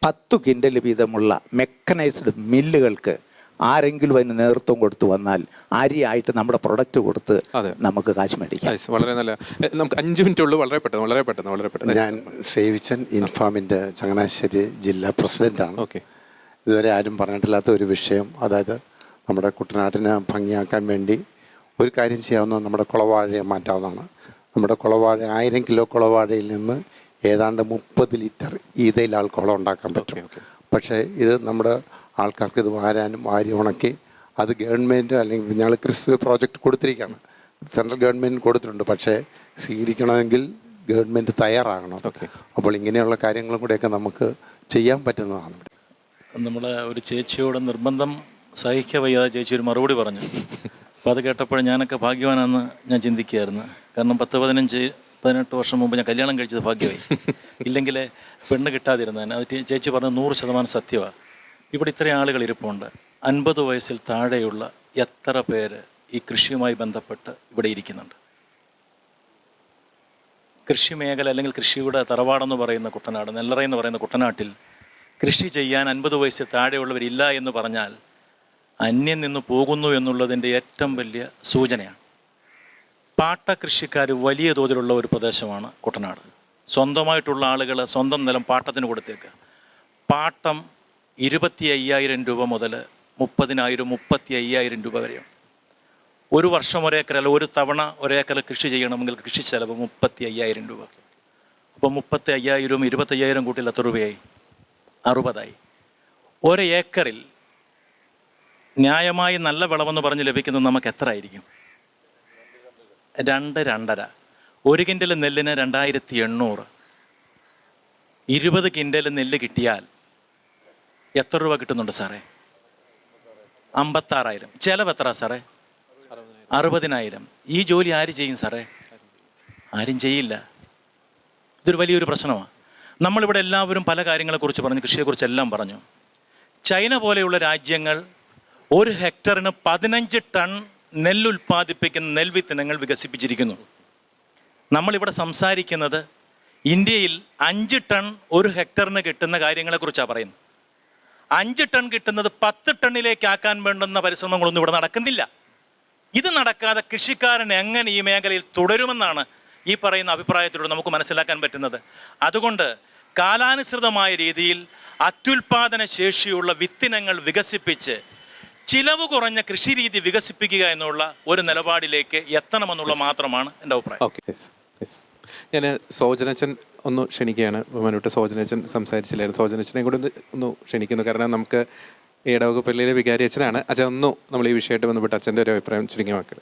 10 കിൻഡൽ വീതമുള്ള മെക്കനൈസ്ഡ് മില്ലുകൾക്ക് ആരെങ്കിലും അതിന് നേതൃത്വം കൊടുത്തു വന്നാൽ അരിയായിട്ട് നമ്മുടെ പ്രൊഡക്റ്റ് കൊടുത്ത് നമുക്ക് കാശ് മേടിക്കാം. വളരെ നല്ല. നമുക്ക് 5 മിനിറ്റ് ഉള്ളൂ. വളരെ പെട്ടെന്ന്. ഞാൻ സേവിച്ചൻ ഇൻഫാമിൻ്റെ ചങ്ങനാശ്ശേരി ജില്ലാ പ്രസിഡന്റാണ്. ഇതുവരെ ആരും പറഞ്ഞിട്ടില്ലാത്ത ഒരു വിഷയം, അതായത് നമ്മുടെ കുട്ടനാട്ടിനെ ഭംഗിയാക്കാൻ വേണ്ടി ഒരു കാര്യം ചെയ്യാവുന്ന നമ്മുടെ കുളവാഴയെ മാറ്റാവുന്നതാണ്. നമ്മുടെ കുളവാഴ 1000 കിലോ കുളവാഴയിൽ നിന്ന് ഏതാണ്ട് 30 ലിറ്റർ ഈതയിൽ ആൾക്കോളം ഉണ്ടാക്കാൻ പറ്റും. പക്ഷേ ഇത് നമ്മുടെ ആൾക്കാർക്ക് ഇത് വാരി ഉണക്കി അത് ഗവൺമെൻറ് അല്ലെങ്കിൽ ഞങ്ങൾ ക്രിസ് പ്രോജക്റ്റ് കൊടുത്തിരിക്കുകയാണ്, സെൻട്രൽ ഗവൺമെൻറ് കൊടുത്തിട്ടുണ്ട്. പക്ഷേ സ്വീകരിക്കണമെങ്കിൽ ഗവൺമെൻറ് തയ്യാറാകണം. അപ്പോൾ ഇങ്ങനെയുള്ള കാര്യങ്ങളും കൂടെയൊക്കെ നമുക്ക് ചെയ്യാൻ പറ്റുന്നതാണ്. നമ്മുടെ ഒരു ചേച്ചിയോട് നിർബന്ധം സഹിക്കാൻ വയ്യാതെ ചേച്ചി ഒരു മറുപടി പറഞ്ഞു. അപ്പോൾ അത് കേട്ടപ്പോൾ ഞാനൊക്കെ ഭാഗ്യവാനാണെന്ന് ഞാൻ ചിന്തിക്കുകയായിരുന്നു. കാരണം 10-15-18 വർഷം മുമ്പ് ഞാൻ കല്യാണം കഴിച്ചത് ഭാഗ്യമായി. ഇല്ലെങ്കിൽ പെണ്ണ് കിട്ടാതിരുന്നതിന്. അത് ചേച്ചി പറഞ്ഞത് 100% സത്യമാണ്. ഇവിടെ ഇത്രയും ആളുകൾ ഇരിപ്പുണ്ട്. 50 വയസ്സിൽ താഴെയുള്ള എത്ര പേര് ഈ കൃഷിയുമായി ബന്ധപ്പെട്ട് ഇവിടെ ഇരിക്കുന്നുണ്ട്? കൃഷി മേഖല അല്ലെങ്കിൽ കൃഷിയുടെ തറവാടെന്ന് പറയുന്ന കുട്ടനാട്, നെല്ലറയെന്ന് പറയുന്ന കുട്ടനാട്ടിൽ കൃഷി ചെയ്യാൻ 50 വയസ്സിൽ താഴെയുള്ളവരില്ല എന്ന് പറഞ്ഞാൽ അന്യം നിന്ന് പോകുന്നു എന്നുള്ളതിൻ്റെ ഏറ്റവും വലിയ സൂചനയാണ്. പാട്ട കൃഷിക്കാർ വലിയ തോതിലുള്ള ഒരു പ്രദേശമാണ് കുട്ടനാട്. സ്വന്തമായിട്ടുള്ള ആളുകൾ സ്വന്തം നിലം പാട്ടത്തിന് കൊടുത്തേക്കുക. പാട്ടം 25,000 രൂപ മുതൽ 30,000, 35,000 രൂപ വരെയാണ്. ഒരു വർഷം ഒരേക്കർ അല്ല, ഒരു തവണ ഒരേക്കർ കൃഷി ചെയ്യണമെങ്കിൽ കൃഷി ചെലവ് 35,000 രൂപ. അപ്പോൾ 35,000, 25,000 കൂട്ടിൽ എത്ര രൂപയായി? 60ആയി. ഒരേക്കറിൽ ന്യായമായി നല്ല വിളവെന്ന് പറഞ്ഞ് ലഭിക്കുന്നത് നമുക്ക് എത്ര ആയിരിക്കും? 2-2.5. 1 കിൻഡൽ നെല്ലിന് 2,800. 20 കിൻഡൽ നെല്ല് കിട്ടിയാൽ എത്ര രൂപ കിട്ടുന്നുണ്ട് സാറേ? 56,000. ചിലവ് എത്ര സാറേ? 60,000. ഈ ജോലി ആര് ചെയ്യും സാറേ? ആരും ചെയ്യില്ല. ഇതൊരു വലിയൊരു പ്രശ്നമാണ്. നമ്മളിവിടെ എല്ലാവരും പല കാര്യങ്ങളെക്കുറിച്ച് പറഞ്ഞു, കൃഷിയെക്കുറിച്ച് എല്ലാം പറഞ്ഞു. ചൈന പോലെയുള്ള രാജ്യങ്ങൾ 1 ഹെക്ടറിന് 15 ടൺ നെല്ലുൽപ്പാദിപ്പിക്കുന്ന നെൽവിത്തിനങ്ങൾ വികസിപ്പിച്ചിരിക്കുന്നു. നമ്മളിവിടെ സംസാരിക്കുന്നത് ഇന്ത്യയിൽ 5 ടൺ 1 ഹെക്ടറിന് കിട്ടുന്ന കാര്യങ്ങളെക്കുറിച്ചാണ് പറയുന്നത്. 5 ടൺ കിട്ടുന്നത് 10 ടണ്ണിലേക്ക് ആക്കാൻ വേണ്ടുന്ന പരിശ്രമങ്ങളൊന്നും ഇവിടെ നടക്കുന്നില്ല. ഇത് നടക്കാതെ കൃഷിക്കാരൻ എങ്ങനെ ഈ മേഖലയിൽ തുടരുമെന്നാണ് ഈ പറയുന്ന അഭിപ്രായത്തിലൂടെ നമുക്ക് മനസ്സിലാക്കാൻ പറ്റുന്നത്. അതുകൊണ്ട് കാലാനുസൃതമായ രീതിയിൽ അത്യുൽപാദന ശേഷിയുള്ള വിത്തിനങ്ങൾ വികസിപ്പിച്ച് ചിലവ് കുറഞ്ഞ കൃഷിരീതി വികസിപ്പിക്കുക എന്നുള്ള ഒരു നിലപാടിലേക്ക് എത്തണമെന്നുള്ള മാത്രമാണ് എൻ്റെ അഭിപ്രായം. ഓക്കെ, ഞാൻ സോജനച്ചൻ ഒന്ന് ക്ഷണിക്കുകയാണ്. ബഹുമാനപ്പെട്ട സോജനച്ചൻ സംസാരിച്ചില്ലായിരുന്നു. സോജനച്ചനെ കൂടെ ഒന്ന് ക്ഷണിക്കുന്നു. കാരണം നമുക്ക് ഇടവകപ്പള്ളിയിലെ വികാരി അച്ഛനാണ്. അച്ഛൻ ഒന്നു നമ്മൾ ഈ വിഷയമായിട്ട് ബന്ധപ്പെട്ട് അച്ഛൻ്റെ ഒരു അഭിപ്രായം ചുരുങ്ങി വാക്കുക.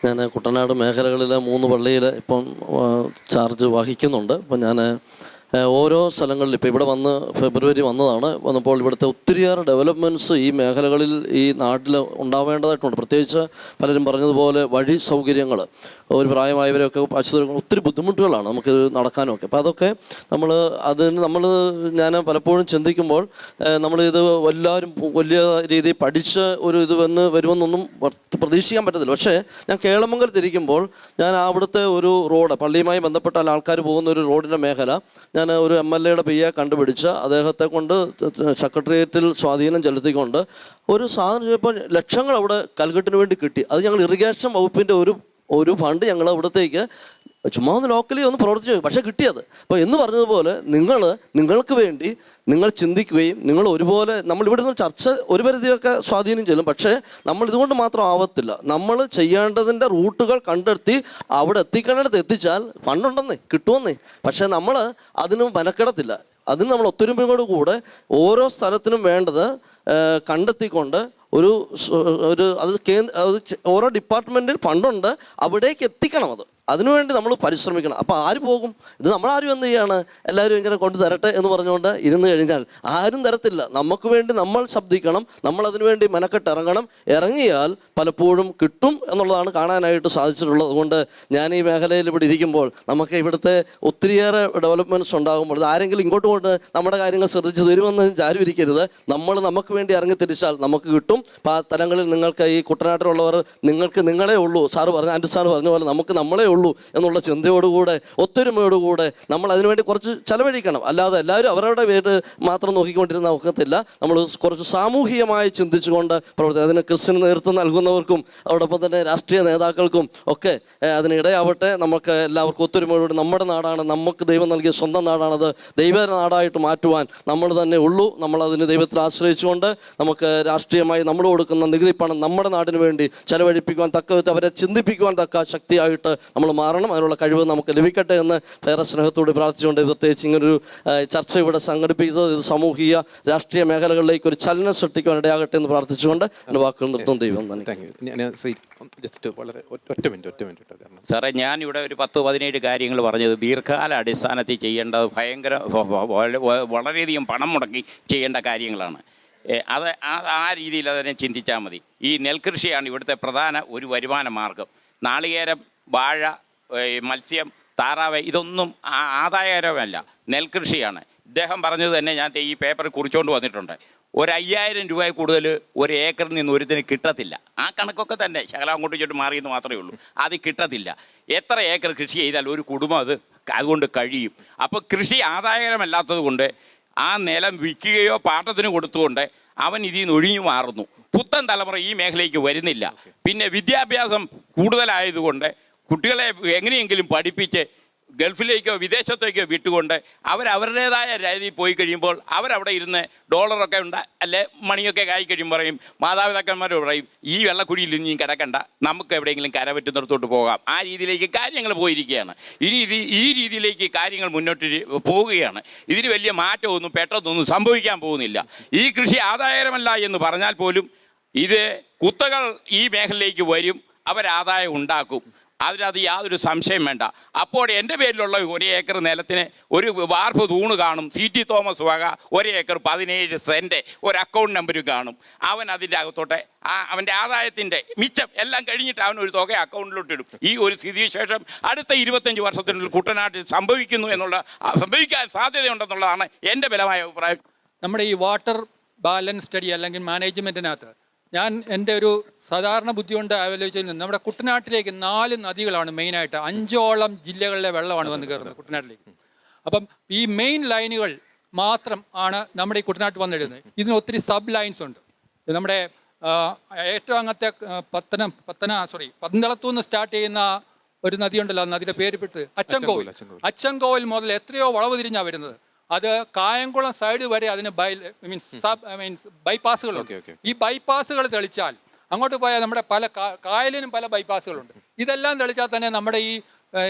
ഞാൻ കുട്ടനാട് മേഖലകളിലെ 3 പള്ളിയിൽ ഇപ്പം ചാർജ് വഹിക്കുന്നുണ്ട്. അപ്പം ഞാൻ ഓരോ സ്ഥലങ്ങളിൽ ഇപ്പോൾ ഇവിടെ വന്ന് ഫെബ്രുവരി വന്നപ്പോൾ ഇവിടുത്തെ ഒത്തിരിയേറെ ഡെവലപ്മെൻറ്റ്സ് ഈ മേഖലകളിൽ ഈ നാട്ടിൽ ഉണ്ടാവേണ്ടതായിട്ടുണ്ട്. പ്രത്യേകിച്ച് പലരും പറഞ്ഞതുപോലെ വഴി സൗകര്യങ്ങൾ, ഒരു പ്രായമായവരെയൊക്കെ ആശുപത്രി ഒത്തിരി ബുദ്ധിമുട്ടുകളാണ് നമുക്ക് നടക്കാനൊക്കെ. അപ്പോൾ അതൊക്കെ ഞാൻ പലപ്പോഴും ചിന്തിക്കുമ്പോൾ നമ്മളിത് എല്ലാവരും വലിയ രീതിയിൽ പഠിച്ച് ഒരു ഇത് വരുമെന്നൊന്നും പ്രതീക്ഷിക്കാൻ പറ്റത്തില്ല. പക്ഷേ ഞാൻ കേളമംഗലത്തിരിക്കുമ്പോൾ ഞാൻ അവിടുത്തെ ഒരു റോഡ്, പള്ളിയുമായി ബന്ധപ്പെട്ട ആൾക്കാർ പോകുന്ന ഒരു റോഡിൻ്റെ മേഖല ഞാൻ ഒരു MLA PA കണ്ടുപിടിച്ച് അദ്ദേഹത്തെ കൊണ്ട് സെക്രട്ടേറിയറ്റിൽ സ്വാധീനം ചെലുത്തിക്കൊണ്ട് ഒരു സാധനം ചെയ്തപ്പോൾ ലക്ഷങ്ങൾ അവിടെ കൽക്കെട്ടിന് വേണ്ടി കിട്ടി. അത് ഞങ്ങൾ ഇറിഗേഷൻ വകുപ്പിൻ്റെ ഒരു ഫണ്ട് ഞങ്ങൾ അവിടത്തേക്ക് ചുമ്മാ ഒന്ന് ലോക്കലി ഒന്ന് പ്രവർത്തിച്ചു, പക്ഷേ കിട്ടിയത്. അപ്പോൾ എന്ന് പറഞ്ഞതുപോലെ നിങ്ങൾക്ക് വേണ്ടി നിങ്ങൾ ചിന്തിക്കുകയും നിങ്ങൾ ഒരുപോലെ ഇവിടെ നിന്ന് ചർച്ച ഒരു പരിധിയൊക്കെ സ്വാധീനം ചെല്ലും. പക്ഷേ നമ്മൾ ഇതുകൊണ്ട് മാത്രം ആവത്തില്ല. നമ്മൾ ചെയ്യേണ്ടതിൻ്റെ റൂട്ടുകൾ കണ്ടെത്തി അവിടെ എത്തിക്കേണ്ടടുത്ത് എത്തിച്ചാൽ ഫണ്ടുണ്ടെന്നേ, കിട്ടുമെന്നേ. പക്ഷേ നമ്മൾ അതിന് മെനക്കെടത്തില്ല. അതിന് നമ്മൾ ഒത്തൊരുമയോട് കൂടെ ഓരോ സ്ഥലത്തിനും വേണ്ടത് കണ്ടെത്തിക്കൊണ്ട് ഓരോ ഡിപ്പാർട്ട്മെൻറ്റിൽ ഫണ്ടുണ്ട്, അവിടേക്ക് എത്തിക്കണം. അതിനുവേണ്ടി നമ്മൾ പരിശ്രമിക്കണം. അപ്പോൾ ആര് പോകും? ഇത് നമ്മളാരും എന്ത് ചെയ്യാണ്, എല്ലാവരും ഇങ്ങനെ കൊണ്ട് തരട്ടെ എന്ന് പറഞ്ഞുകൊണ്ട് ഇരുന്ന് കഴിഞ്ഞാൽ ആരും തരത്തില്ല. നമുക്ക് വേണ്ടി നമ്മൾ ശബ്ദിക്കണം, നമ്മൾ അതിനു വേണ്ടി മെനക്കെട്ടിറങ്ങണം. ഇറങ്ങിയാൽ പലപ്പോഴും കിട്ടും എന്നുള്ളതാണ് കാണാനായിട്ട് സാധിച്ചിട്ടുള്ളത്. അതുകൊണ്ട് ഞാൻ ഈ മേഖലയിൽ ഇവിടെ ഇരിക്കുമ്പോൾ നമുക്ക് ഇവിടുത്തെ ഒത്തിരിയേറെ ഡെവലപ്മെൻറ്റ്സ് ഉണ്ടാകുമ്പോൾ ആരെങ്കിലും ഇങ്ങോട്ട് കൊണ്ട് നമ്മുടെ കാര്യങ്ങൾ ശ്രദ്ധിച്ച് തരുമെന്ന് ആരും ഇരിക്കരുത്. നമുക്ക് വേണ്ടി ഇറങ്ങി തിരിച്ചാൽ നമുക്ക് കിട്ടും. അപ്പോൾ ആ തലങ്ങളിൽ നിങ്ങൾക്ക് ഈ കുട്ടനാട്ടിലുള്ളവർ നിങ്ങളെ ഉള്ളൂ. ആൻഡ്രു സാറ് പറഞ്ഞ പോലെ നമുക്ക് നമ്മളെ ഉള്ളൂ എന്നുള്ള ചിന്തയോടുകൂടെ ഒത്തൊരുമയോടുകൂടെ നമ്മൾ അതിനുവേണ്ടി കുറച്ച് ചെലവഴിക്കണം. അല്ലാതെ എല്ലാവരും അവരുടെ പേര് മാത്രം നോക്കിക്കൊണ്ടിരുന്ന ഒക്കത്തില്ല. നമ്മൾ കുറച്ച് സാമൂഹികമായി ചിന്തിച്ചുകൊണ്ട് പ്രവർത്തിക്കുക. അതിന് ക്രിസ്ത്യന് നേതൃത്വം നൽകുന്നവർക്കും അതോടൊപ്പം തന്നെ രാഷ്ട്രീയ നേതാക്കൾക്കും ഒക്കെ അതിനിടയാവട്ടെ. നമുക്ക് എല്ലാവർക്കും ഒത്തൊരുമയോടുകൂടി നമ്മുടെ നാടാണ്, നമുക്ക് ദൈവം നൽകിയ സ്വന്തം നാടാണത് ദൈവ നാടായിട്ട് മാറ്റുവാൻ നമ്മൾ തന്നെ ഉള്ളൂ. നമ്മളതിന് ദൈവത്തിൽ ആശ്രയിച്ചുകൊണ്ട് നമുക്ക് രാഷ്ട്രീയമായി നമ്മൾ കൊടുക്കുന്ന നികുതി പണം നമ്മുടെ നാടിന് വേണ്ടി ചെലവഴിപ്പിക്കുവാൻ അവരെ ചിന്തിപ്പിക്കുവാൻ തക്ക ശക്തിയായിട്ട് നമ്മൾ മാറണം. അതിനുള്ള കഴിവ് നമുക്ക് ലഭിക്കട്ടെ എന്ന് വേറെ സ്നേഹത്തോട് പ്രാർത്ഥിച്ചുകൊണ്ട് പ്രത്യേകിച്ച് ഇങ്ങനൊരു ചർച്ച ഇവിടെ സംഘടിപ്പിച്ചത് ഇത് സാമൂഹിക രാഷ്ട്രീയ മേഖലകളിലേക്ക് ഒരു ചലനം സൃഷ്ടിക്കുവാൻ ഇടയാകട്ടെ എന്ന് പ്രാർത്ഥിച്ചുകൊണ്ട് എൻ്റെ വാക്കുകൾ നിർത്തും. ദൈവം സാറേ, ഞാനിവിടെ ഒരു 10-17 കാര്യങ്ങൾ പറഞ്ഞത് ദീർഘകാല അടിസ്ഥാനത്തിൽ ചെയ്യേണ്ടത് വളരെയധികം പണം മുടക്കി ചെയ്യേണ്ട കാര്യങ്ങളാണ്. ആ രീതിയിൽ അതിനെ ചിന്തിച്ചാൽ മതി. ഈ നെൽകൃഷിയാണ് ഇവിടുത്തെ പ്രധാന ഒരു വരുമാന മാർഗം. നാളികേരം, വാഴ, മത്സ്യം, താറാവ് ഇതൊന്നും ആദായകരമല്ല, നെൽകൃഷിയാണ്. ഇദ്ദേഹം പറഞ്ഞത് തന്നെ ഞാൻ ഈ പേപ്പറിൽ കുറിച്ചുകൊണ്ട് വന്നിട്ടുണ്ട്. 5,000 രൂപയിൽ കൂടുതൽ ഒരു ഏക്കറിൽ നിന്ന് ഒരുത്തിന് കിട്ടത്തില്ല. ആ കണക്കൊക്കെ തന്നെ ശകലം അങ്ങോട്ടും ഇങ്ങോട്ടും മാറിയെന്ന് മാത്രമേ ഉള്ളൂ. അത് കിട്ടത്തില്ല. എത്ര ഏക്കർ കൃഷി ചെയ്താൽ ഒരു കുടുംബം അതുകൊണ്ട് കഴിയും. അപ്പോൾ കൃഷി ആദായകരമല്ലാത്തത് കൊണ്ട് ആ നിലം വിൽക്കുകയോ പാട്ടത്തിന് കൊടുത്തുകൊണ്ട് അവൻ ഇതിൽ നിന്ന് ഒഴിഞ്ഞു മാറുന്നു. പുത്തൻ തലമുറ ഈ മേഖലയ്ക്ക് വരുന്നില്ല. പിന്നെ വിദ്യാഭ്യാസം കൂടുതലായതുകൊണ്ട് കുട്ടികളെ എങ്ങനെയെങ്കിലും പഠിപ്പിച്ച് ഗൾഫിലേക്കോ വിദേശത്തേക്കോ വിട്ടുകൊണ്ട് അവരവരുടേതായ രീതിയിൽ പോയി കഴിയുമ്പോൾ അവരവിടെ ഇരുന്ന് ഡോളറൊക്കെ അല്ലെ മണിയൊക്കെ ആയി കഴിയുമ്പോൾ പറയും, മാതാപിതാക്കന്മാരോട് പറയും, ഈ വെള്ളക്കുഴിയിൽ ഇനി കിടക്കണ്ട, നമുക്ക് എവിടെയെങ്കിലും കരപറ്റുന്നിടത്തോട്ട് പോകാം. ആ രീതിയിലേക്ക് കാര്യങ്ങൾ പോയിരിക്കുകയാണ്. ഈ രീതിയിലേക്ക് കാര്യങ്ങൾ മുന്നോട്ട് പോവുകയാണ്. ഇതിന് വലിയ മാറ്റമൊന്നും പെട്ടെന്നൊന്നും സംഭവിക്കാൻ പോകുന്നില്ല. ഈ കൃഷി ആദായകരമല്ല എന്ന് പറഞ്ഞാൽ പോലും ഇത് കുത്തകൾ ഈ മേഖലയിലേക്ക് വരും, അവരാദായം ഉണ്ടാക്കും. അതിനകത്ത് യാതൊരു സംശയം വേണ്ട. അപ്പോൾ എൻ്റെ പേരിലുള്ള 1 ഏക്കർ നിലത്തിന് ഒരു വാർപ്പ് തൂണ് കാണും. CT തോമസ് വക 1 ഏക്കർ 17 സെൻറ്റ് ഒരു അക്കൗണ്ട് നമ്പർ കാണും. അവൻ അതിൻ്റെ അകത്തോട്ടെ അവൻ്റെ ആദായത്തിൻ്റെ മിച്ചം എല്ലാം കഴിഞ്ഞിട്ട് അവൻ ഒരു തുക അക്കൗണ്ടിലോട്ട് ഇടും. ഈ ഒരു സ്ഥിതിവിശേഷം അടുത്ത 25 വർഷത്തിനുള്ളിൽ കുട്ടനാട്ടിൽ സംഭവിക്കാൻ സാധ്യതയുണ്ടെന്നുള്ളതാണ് എൻ്റെ ബലമായ അഭിപ്രായം. നമ്മുടെ ഈ വാട്ടർ ബാലൻസ് സ്റ്റഡി അല്ലെങ്കിൽ മാനേജ്മെൻറ്റിനകത്ത് ഞാൻ എൻ്റെ ഒരു സാധാരണ ബുദ്ധി കൊണ്ട് ആലോചിച്ചതിൽ നിന്ന് നമ്മുടെ കുട്ടനാട്ടിലേക്ക് 4 നദികളാണ് മെയിനായിട്ട്. 5ഓളം ജില്ലകളിലെ വെള്ളമാണ് വന്ന് കയറുന്നത് കുട്ടനാട്ടിലേക്ക്. അപ്പം ഈ മെയിൻ ലൈനുകൾ മാത്രം ആണ് നമ്മുടെ ഈ കുട്ടനാട്ടിൽ വന്നിടുന്നത്. ഇതിന് ഒത്തിരി സബ് ലൈൻസ് ഉണ്ട്. നമ്മുടെ ഏറ്റവും അങ്ങനത്തെ പന്തളത്തുനിന്ന് സ്റ്റാർട്ട് ചെയ്യുന്ന ഒരു നദിയുണ്ടല്ലോ, നദിയുടെ പേര് പെട്ട് അച്ചൻകോവിൽ മുതൽ എത്രയോ വളവ് തിരിഞ്ഞാണ് വരുന്നത്. അത് കായംകുളം സൈഡ് വരെ അതിന് ബൈപ്പാസുകളുണ്ട്. ഈ ബൈപ്പാസുകൾ തെളിച്ചാൽ അങ്ങോട്ട് പോയാൽ നമ്മുടെ പല കായലിനും പല ബൈപ്പാസുകളുണ്ട്. ഇതെല്ലാം തെളിച്ചാൽ തന്നെ നമ്മുടെ ഈ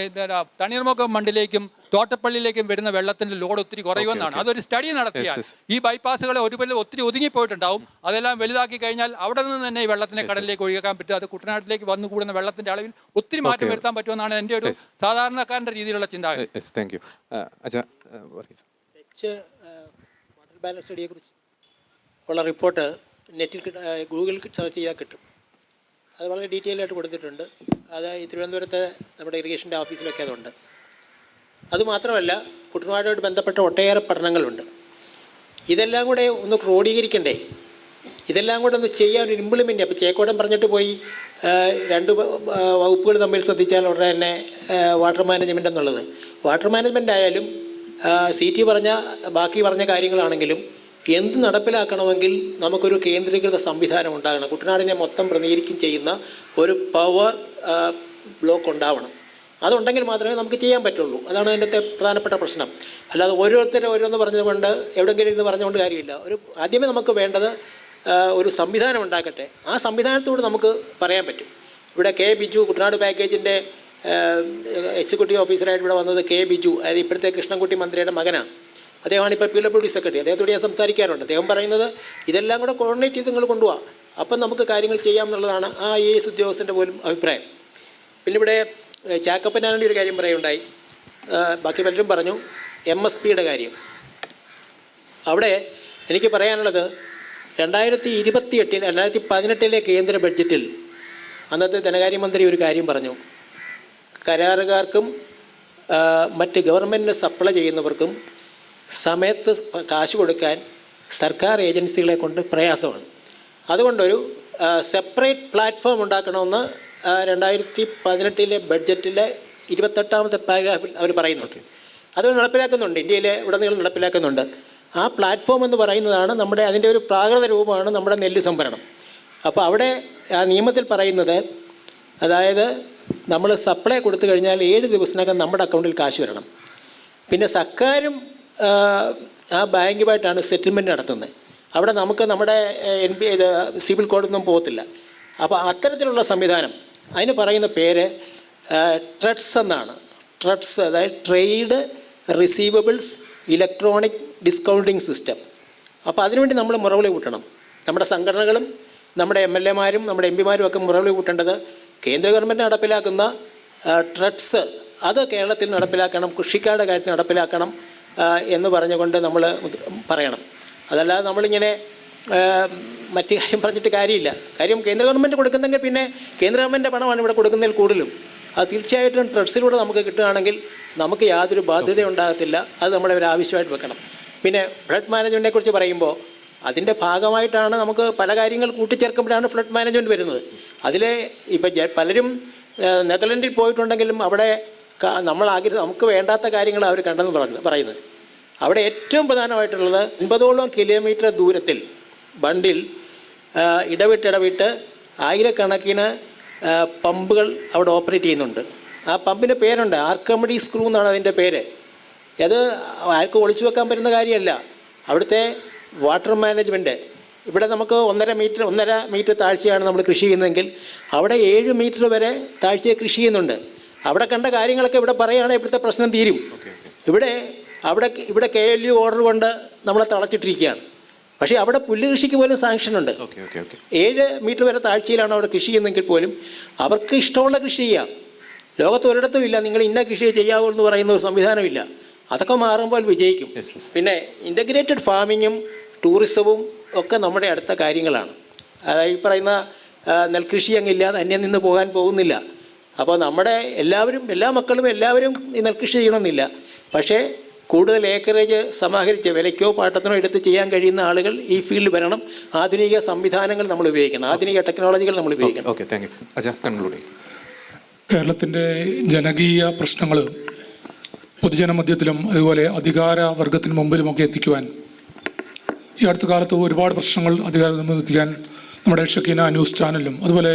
തണ്ണീർമുക്കം മണ്ഡിലേക്കും തോട്ടപ്പള്ളിയിലേക്കും വരുന്ന വെള്ളത്തിന്റെ ലോഡ് ഒത്തിരി കുറയുമെന്നാണ്. അതൊരു സ്റ്റഡി നടത്തിയാൽ ഈ ബൈപ്പാസുകളെ ഒത്തിരി ഒതുങ്ങിപ്പോയിട്ടുണ്ടാവും. അതെല്ലാം വലുതാക്കി കഴിഞ്ഞാൽ അവിടെ നിന്ന് തന്നെ ഈ വെള്ളത്തിനെ കടലിലേക്ക് ഒഴുകാൻ പറ്റും. അത് കുട്ടനാട്ടിലേക്ക് വന്നു കൂടുന്ന വെള്ളത്തിന്റെ അളവിൽ ഒത്തിരി മാറ്റം വരുത്താൻ പറ്റുമെന്നാണ് എൻ്റെ ഒരു സാധാരണക്കാരന്റെ രീതിയിലുള്ള ചിന്താഗതി. വാട്ടർ ബാലൻസ് സ്റ്റഡിയെക്കുറിച്ച് ഉള്ള റിപ്പോർട്ട് നെറ്റിൽ ഗൂഗിളിൽ സെർച്ച് ചെയ്താൽ കിട്ടും. അത് വളരെ ഡീറ്റെയിൽ ആയിട്ട് കൊടുത്തിട്ടുണ്ട്. അത് ഈ തിരുവനന്തപുരത്തെ നമ്മുടെ ഇറിഗേഷൻ്റെ ഓഫീസിലൊക്കെ അതുണ്ട്. അതുമാത്രമല്ല കുട്ടനാടുമായിട്ട് ബന്ധപ്പെട്ട ഒട്ടേറെ പഠനങ്ങളുണ്ട്. ഇതെല്ലാം കൂടെ ഒന്ന് ക്രോഡീകരിക്കണ്ടേ? ഇതെല്ലാം കൂടെ ഒന്ന് ചെയ്യാൻ ഒരു ഇംപ്ലിമെൻ്റ്. അപ്പോൾ ചേക്കോടൻ പറഞ്ഞിട്ട് പോയി 2 വകുപ്പുകൾ തമ്മിൽ ശ്രദ്ധിച്ചാൽ ഉടനെ തന്നെ വാട്ടർ മാനേജ്മെൻ്റ് എന്നുള്ളത്. വാട്ടർ മാനേജ്മെൻ്റ് ആയാലും CT ബാക്കി പറഞ്ഞ കാര്യങ്ങളാണെങ്കിലും എന്ത് നടപ്പിലാക്കണമെങ്കിൽ നമുക്കൊരു കേന്ദ്രീകൃത സംവിധാനം ഉണ്ടാകണം. കുട്ടനാടിനെ മൊത്തം പ്രതിനിധീകരിക്കുകയും ചെയ്യുന്ന ഒരു പവർ ബ്ലോക്ക് ഉണ്ടാവണം. അതുണ്ടെങ്കിൽ മാത്രമേ നമുക്ക് ചെയ്യാൻ പറ്റുള്ളൂ. അതാണ് അതിൻ്റെ പ്രധാനപ്പെട്ട പ്രശ്നം. അല്ലാതെ ഓരോന്ന് പറഞ്ഞതുകൊണ്ട് എവിടെയെങ്കിലും ഇരുന്ന് പറഞ്ഞുകൊണ്ട് കാര്യമില്ല. ആദ്യമേ നമുക്ക് വേണ്ടത് ഒരു സംവിധാനം ഉണ്ടാക്കട്ടെ. ആ സംവിധാനത്തോട് നമുക്ക് പറയാൻ പറ്റും. ഇവിടെ K. ബിജു കുട്ടനാട് പാക്കേജിൻ്റെ എക്സിക്യൂട്ടീവ് ഓഫീസറായിട്ട് ഇവിടെ വന്നത് K. ബിജു, അതായത് ഇപ്പോഴത്തെ കൃഷ്ണൻകുട്ടി മന്ത്രിയുടെ മകനാണ്. അദ്ദേഹമാണ് ഇപ്പോൾ PWD സെക്രട്ടറി. അദ്ദേഹത്തോട് ഞാൻ സംസാരിക്കാറുണ്ട്. അദ്ദേഹം പറയുന്നത് ഇതെല്ലാം കൂടെ കോർഡിനേറ്റ് ചെയ്ത് നിങ്ങൾ കൊണ്ടുപോകാം, അപ്പം നമുക്ക് കാര്യങ്ങൾ ചെയ്യാം എന്നുള്ളതാണ് ആ IAS ഉദ്യോഗസ്ഥൻ്റെ പോലും അഭിപ്രായം. പിന്നെ ഇവിടെ ചാക്കപ്പനാണ്ടി ഒരു കാര്യം പറയുണ്ടായി, ബാക്കി പലരും പറഞ്ഞു MSPയുടെ കാര്യം. അവിടെ എനിക്ക് പറയാനുള്ളത് 2018 കേന്ദ്ര ബഡ്ജറ്റിൽ അന്നത്തെ ധനകാര്യമന്ത്രി ഒരു കാര്യം പറഞ്ഞു. കരാറുകാർക്കും മറ്റ് ഗവൺമെൻറ്റിന് സപ്ലൈ ചെയ്യുന്നവർക്കും സമയത്ത് കാശ് കൊടുക്കാൻ സർക്കാർ ഏജൻസികളെ കൊണ്ട് പ്രയാസമാണ്. അതുകൊണ്ടൊരു സെപ്പറേറ്റ് പ്ലാറ്റ്ഫോം ഉണ്ടാക്കണമെന്ന് 2018 ബഡ്ജറ്റിലെ 28ാമത്തെ പാരഗ്രാഫിൽ അവർ പറയുന്നുണ്ട്. അത് നടപ്പിലാക്കുന്നുണ്ട്, ഇന്ത്യയിലെ ഉടനീളം നടപ്പിലാക്കുന്നുണ്ട്. ആ പ്ലാറ്റ്ഫോം എന്ന് പറയുന്നതാണ് അതിൻ്റെ ഒരു പ്രാകൃത രൂപമാണ് നമ്മുടെ നെല്ല് സംഭരണം. അപ്പോൾ അവിടെ ആ നിയമത്തിൽ പറയുന്നത്, അതായത് നമ്മൾ സപ്ലൈ കൊടുത്തു കഴിഞ്ഞാൽ 7 ദിവസത്തിനകം നമ്മുടെ അക്കൗണ്ടിൽ കാശ് വരണം. പിന്നെ സർക്കാരും ആ ബാങ്കുമായിട്ടാണ് സെറ്റിൽമെൻറ്റ് നടത്തുന്നത്. അവിടെ നമുക്ക് നമ്മുടെ സിവിൽ കോഡൊന്നും പോകത്തില്ല. അപ്പോൾ അത്തരത്തിലുള്ള സംവിധാനം, അതിന് പറയുന്ന പേര് ട്രഡ്സ് എന്നാണ്. ട്രഡ്സ്, അതായത് trade receivables electronic discounting system. അപ്പോൾ അതിനുവേണ്ടി നമ്മൾ മുറവിളി കൂട്ടണം. നമ്മുടെ സംഘടനകളും നമ്മുടെ MLA-മാരും നമ്മുടെ MP-മാരും ഒക്കെ മുറവിളി കൂട്ടേണ്ടത് കേന്ദ്ര ഗവൺമെൻറ് നടപ്പിലാക്കുന്ന ട്രഡ്സ് അത് കേരളത്തിൽ നടപ്പിലാക്കണം, കൃഷിക്കാരുടെ കാര്യത്തിൽ നടപ്പിലാക്കണം എന്ന് പറഞ്ഞുകൊണ്ട് നമ്മൾ പറയണം. അതല്ലാതെ നമ്മളിങ്ങനെ മറ്റു കാര്യം പറഞ്ഞിട്ട് കാര്യമില്ല. കാര്യം കേന്ദ്ര ഗവൺമെൻറ് കൊടുക്കുന്നെങ്കിൽ പിന്നെ കേന്ദ്ര ഗവൺമെൻറ് പണമാണ് ഇവിടെ കൊടുക്കുന്നതിൽ കൂടുതലും. അത് തീർച്ചയായിട്ടും ട്രഡ്സിലൂടെ നമുക്ക് കിട്ടുകയാണെങ്കിൽ നമുക്ക് യാതൊരു ബാധ്യത ഉണ്ടാകത്തില്ല. അത് നമ്മുടെ ഒരു ആവശ്യമായിട്ട് വെക്കണം. പിന്നെ ഫ്ലഡ് മാനേജ്മെൻറ്റിനെ കുറിച്ച് പറയുമ്പോൾ അതിൻ്റെ ഭാഗമായിട്ടാണ് നമുക്ക് പല കാര്യങ്ങൾ കൂട്ടിച്ചേർക്കുമ്പോഴാണ് ഫ്ലഡ് മാനേജ്മെൻറ്റ് വരുന്നത്. അതിലെ ഇപ്പം പലരും നെതർലൻഡിൽ പോയിട്ടുണ്ടെങ്കിലും അവിടെ നമുക്ക് വേണ്ടാത്ത കാര്യങ്ങൾ അവർ കണ്ടെന്ന് പറയുന്നത്. അവിടെ ഏറ്റവും പ്രധാനമായിട്ടുള്ളത് 50ഓളം കിലോമീറ്റർ ദൂരത്തിൽ ബണ്ടിൽ ഇടവിട്ട് ആയിരക്കണക്കിന് പമ്പുകൾ അവിടെ ഓപ്പറേറ്റ് ചെയ്യുന്നുണ്ട്. ആ പമ്പിൻ്റെ പേരുണ്ട്, ആർക്കമിഡി സ്ക്രൂ എന്നാണ് അതിൻ്റെ പേര്. അത് ആർക്കും ഒളിച്ചു വെക്കാൻ പറ്റുന്ന കാര്യമല്ല. അവിടുത്തെ വാട്ടർ മാനേജ്മെൻറ്റ്, ഇവിടെ നമുക്ക് 1.5 മീറ്റർ താഴ്ചയാണ് നമ്മൾ കൃഷി ചെയ്യുന്നതെങ്കിൽ അവിടെ 7 മീറ്റർ വരെ താഴ്ചയെ കൃഷി ചെയ്യുന്നുണ്ട്. അവിടെ കണ്ട കാര്യങ്ങളൊക്കെ ഇവിടെ പറയുകയാണെങ്കിൽ ഇവിടുത്തെ പ്രശ്നം തീരും. ഇവിടെ KLU ഓർഡർ കൊണ്ട് നമ്മളെ തളച്ചിട്ടിരിക്കുകയാണ്. പക്ഷേ അവിടെ പുല്ല് കൃഷിക്ക് പോലും സാങ്ഷനുണ്ട്. 7 മീറ്റർ വരെ താഴ്ചയിലാണ് അവിടെ കൃഷി ചെയ്യുന്നതെങ്കിൽ പോലും അവർക്ക് ഇഷ്ടമുള്ള കൃഷി ചെയ്യാം. ലോകത്ത് ഒരിടത്തും ഇല്ല നിങ്ങൾ ഇന്ന കൃഷി ചെയ്യാവൂ എന്ന് പറയുന്ന ഒരു സംവിധാനമില്ല. അതൊക്കെ മാറുമ്പോൾ വിജയിക്കും. പിന്നെ ഇൻ്റഗ്രേറ്റഡ് ഫാമിങ്ങും ടൂറിസവും ഒക്കെ നമ്മുടെ അടുത്ത കാര്യങ്ങളാണ്. അതായത് ഈ പറയുന്ന നെൽകൃഷി അങ്ങില്ലാതെ അന്യം നിന്ന് പോകാൻ പോകുന്നില്ല. അപ്പോൾ നമ്മുടെ എല്ലാ മക്കളും എല്ലാവരും ഈ നെൽകൃഷി ചെയ്യണമെന്നില്ല. പക്ഷേ കൂടുതൽ ഏക്കറേജ് സമാഹരിച്ച് വിലയ്ക്കോ പാട്ടത്തിനോ എടുത്ത് ചെയ്യാൻ കഴിയുന്ന ആളുകൾ ഈ ഫീൽഡിൽ വരണം. ആധുനിക സംവിധാനങ്ങൾ നമ്മൾ ഉപയോഗിക്കണം, ആധുനിക ടെക്നോളജികൾ നമ്മൾ ഉപയോഗിക്കണം. കേരളത്തിൻ്റെ ജനകീയ പ്രശ്നങ്ങൾ പൊതുജനമധ്യത്തിലും അതുപോലെ അധികാര വർഗത്തിന് മുമ്പിലുമൊക്കെ എത്തിക്കുവാൻ ഈ അടുത്ത കാലത്ത് ഒരുപാട് പ്രശ്നങ്ങൾ അധികാരത്തിൽ എത്തിക്കാൻ നമ്മുടെ ഷക്കീന ന്യൂസ് ചാനലും അതുപോലെ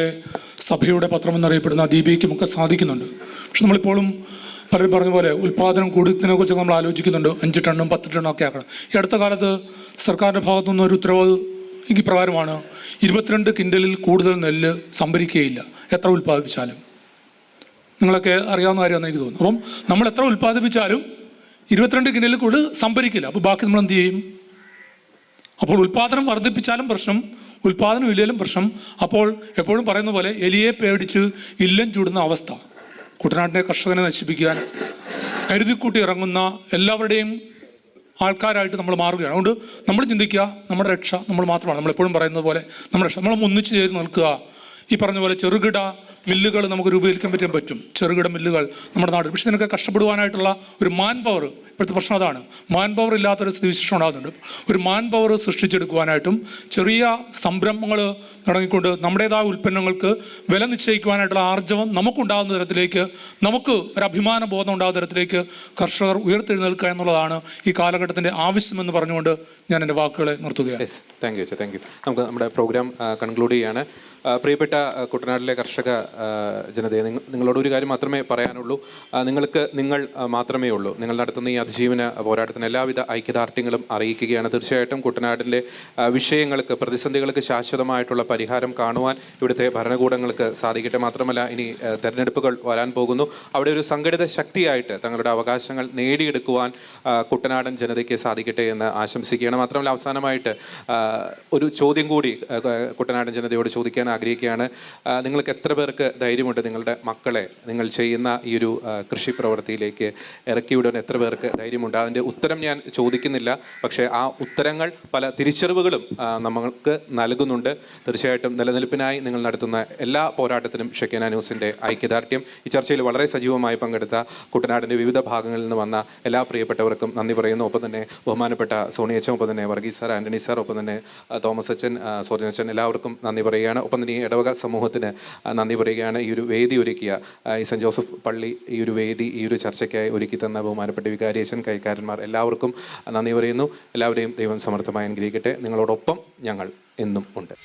സഭയുടെ പത്രമെന്നറിയപ്പെടുന്ന ദീപികയ്ക്കുമൊക്കെ സാധിക്കുന്നുണ്ട്. പക്ഷെ നമ്മളിപ്പോഴും പലരും പറഞ്ഞ പോലെ ഉൽപ്പാദനം കൂടുന്നതിനെ കുറിച്ചൊക്കെ നമ്മൾ ആലോചിക്കുന്നുണ്ട്. 5 ടണ്ണും 10 ടണ്ണും ഒക്കെ ആക്കണം. ഈ അടുത്ത കാലത്ത് സർക്കാരിൻ്റെ ഭാഗത്തു നിന്നൊരു ഉത്തരവ് പ്രകാരമാണ് 22 കിൻഡലിൽ കൂടുതൽ നെല്ല് സംഭരിക്കുകയില്ല എത്ര ഉൽപ്പാദിപ്പിച്ചാലും. നിങ്ങളൊക്കെ അറിയാവുന്ന കാര്യമാണെന്ന് എനിക്ക് തോന്നുന്നു. അപ്പം നമ്മൾ എത്ര ഉൽപ്പാദിപ്പിച്ചാലും 22 കിൻഡലിൽ കൂടുതൽ സംഭരിക്കില്ല. അപ്പോൾ ബാക്കി നമ്മൾ എന്ത് ചെയ്യും? അപ്പോൾ ഉൽപ്പാദനം വർദ്ധിപ്പിച്ചാലും പ്രശ്നം, ഉൽപ്പാദനം ഇല്ലെങ്കിലും പ്രശ്നം. അപ്പോൾ എപ്പോഴും പറയുന്ന പോലെ എലിയെ പേടിച്ച് ഇല്ലം ചൂടുന്ന അവസ്ഥ. കുട്ടനാട്ടിലെ കർഷകനെ നശിപ്പിക്കാൻ കരുതിക്കൂട്ടി ഇറങ്ങുന്ന എല്ലാവരുടെയും ആൾക്കാരായിട്ട് നമ്മൾ മാറുകയാണ്. അതുകൊണ്ട് നമ്മൾ ചിന്തിക്കുക, നമ്മുടെ രക്ഷ നമ്മൾ മാത്രമാണ്. നമ്മളെപ്പോഴും പറയുന്നത് പോലെ നമ്മുടെ രക്ഷ നമ്മൾ ഒന്നിച്ചു ചേർന്ന് നിൽക്കുക. ഈ പറഞ്ഞ പോലെ ചെറുകിട മില്ലുകൾ നമുക്ക് രൂപീകരിക്കാൻ പറ്റും. ചെറുകിട മില്ലുകൾ നമ്മുടെ നാട്. പക്ഷെ ഇതിനൊക്കെ കഷ്ടപ്പെടുവാനായിട്ടുള്ള ഒരു മാൻ പവർ, ഇപ്പോഴത്തെ പ്രശ്നം അതാണ്. മാൻ പവർ ഇല്ലാത്തൊരു സ്ഥിതിവിശേഷം ഉണ്ടാകുന്നുണ്ട്. ഒരു മാൻ പവർ സൃഷ്ടിച്ചെടുക്കുവാനായിട്ടും ചെറിയ സംരംഭങ്ങൾ തുടങ്ങിക്കൊണ്ട് നമ്മുടേതായ ഉൽപ്പന്നങ്ങൾക്ക് വില നിശ്ചയിക്കുവാനായിട്ടുള്ള ആർജവം നമുക്കുണ്ടാകുന്ന തരത്തിലേക്ക്, നമുക്ക് ഒരു അഭിമാന ബോധം ഉണ്ടാകുന്ന തരത്തിലേക്ക് കർഷകർ ഉയർത്തെഴുന്നേൽക്കുക എന്നുള്ളതാണ് ഈ കാലഘട്ടത്തിൻ്റെ ആവശ്യമെന്ന് പറഞ്ഞുകൊണ്ട് ഞാൻ എൻ്റെ വാക്കുകളെ നിർത്തുകയാണ്. Thank you. നമുക്ക് നമ്മുടെ പ്രോഗ്രാം കൺക്ലൂഡ് ചെയ്യാണ്. പ്രിയപ്പെട്ട കുട്ടനാട്ടിലെ കർഷക ജനതയെ, നിങ്ങളോട് ഒരു കാര്യം മാത്രമേ പറയാനുള്ളൂ. നിങ്ങൾ മാത്രമേ ഉള്ളൂ. നിങ്ങൾ നടത്തുന്ന ഈ അതിജീവന പോരാട്ടത്തിന് എല്ലാവിധ ഐക്യദാർഢ്യങ്ങളും അറിയിക്കുകയാണ്. തീർച്ചയായിട്ടും കുട്ടനാട്ടിലെ വിഷയങ്ങൾക്ക്, പ്രതിസന്ധികൾക്ക് ശാശ്വതമായിട്ടുള്ള പരിഹാരം കാണുവാൻ ഇവിടുത്തെ ഭരണകൂടങ്ങൾക്ക് സാധിക്കട്ടെ. മാത്രമല്ല, ഇനി തെരഞ്ഞെടുപ്പുകൾ വരാൻ പോകുന്നു. അവിടെ ഒരു സംഘടിത ശക്തിയായിട്ട് തങ്ങളുടെ അവകാശങ്ങൾ നേടിയെടുക്കുവാൻ കുട്ടനാടൻ ജനതയ്ക്ക് സാധിക്കട്ടെ എന്ന് ആശംസിക്കുകയാണ്. മാത്രമല്ല, അവസാനമായിട്ട് ഒരു ചോദ്യം കൂടി കുട്ടനാടൻ ജനതയോട് ചോദിക്കാൻ ആഗ്രഹിക്കുകയാണ്. നിങ്ങൾക്ക് എത്ര പേർക്ക് ധൈര്യമുണ്ട് നിങ്ങളുടെ മക്കളെ നിങ്ങൾ ചെയ്യുന്ന ഈ ഒരു കൃഷി പ്രവൃത്തിയിലേക്ക് ഇറക്കിവിടാൻ എത്ര പേർക്ക് ധൈര്യമുണ്ട്? അതിൻ്റെ ഉത്തരം ഞാൻ ചോദിക്കുന്നില്ല. പക്ഷേ ആ ഉത്തരങ്ങൾ പല തിരിച്ചറിവുകളും നമ്മൾക്ക് നൽകുന്നുണ്ട്. തീർച്ചയായിട്ടും നിലനിൽപ്പിനായി നിങ്ങൾ നടത്തുന്ന എല്ലാ പോരാട്ടത്തിനും ഷക്കീന ന്യൂസിൻ്റെ ഐക്യദാർഢ്യം. ഈ ചർച്ചയിൽ വളരെ സജീവമായി പങ്കെടുത്ത കുട്ടനാടിൻ്റെ വിവിധ ഭാഗങ്ങളിൽ നിന്ന് വന്ന എല്ലാ പ്രിയപ്പെട്ടവർക്കും നന്ദി പറയുന്നു. ഒപ്പം തന്നെ ബഹുമാനപ്പെട്ട സോണിയച്ചൻ, ഒപ്പം തന്നെ വർഗീസ് സാർ, ആൻ്റണി സാർ, ഒപ്പം തന്നെ തോമസ് അച്ഛൻ, സോജൻ അച്ഛൻ, എല്ലാവർക്കും നന്ദി പറയുകയാണ്. ഒപ്പം തന്നെ ഈ ഇടവക സമൂഹത്തിന് നന്ദി പറയുകയാണ്. ഈ ഒരു വേദി ഒരുക്കിയ ഈ സെൻറ്റ് ജോസഫ് പള്ളി ഈ ഒരു വേദി ഈ ഒരു ചർച്ചയ്ക്കായി ഒരുക്കി തന്ന ബഹുമാനപ്പെട്ട വികാരിയച്ഛൻ, കൈക്കാരന്മാർ എല്ലാവർക്കും നന്ദി പറയുന്നു. എല്ലാവരെയും ദൈവം സമർത്ഥമായി അനുഗ്രഹിക്കട്ടെ. നിങ്ങളോടൊപ്പം ഞങ്ങൾ എന്നും ഉണ്ട്.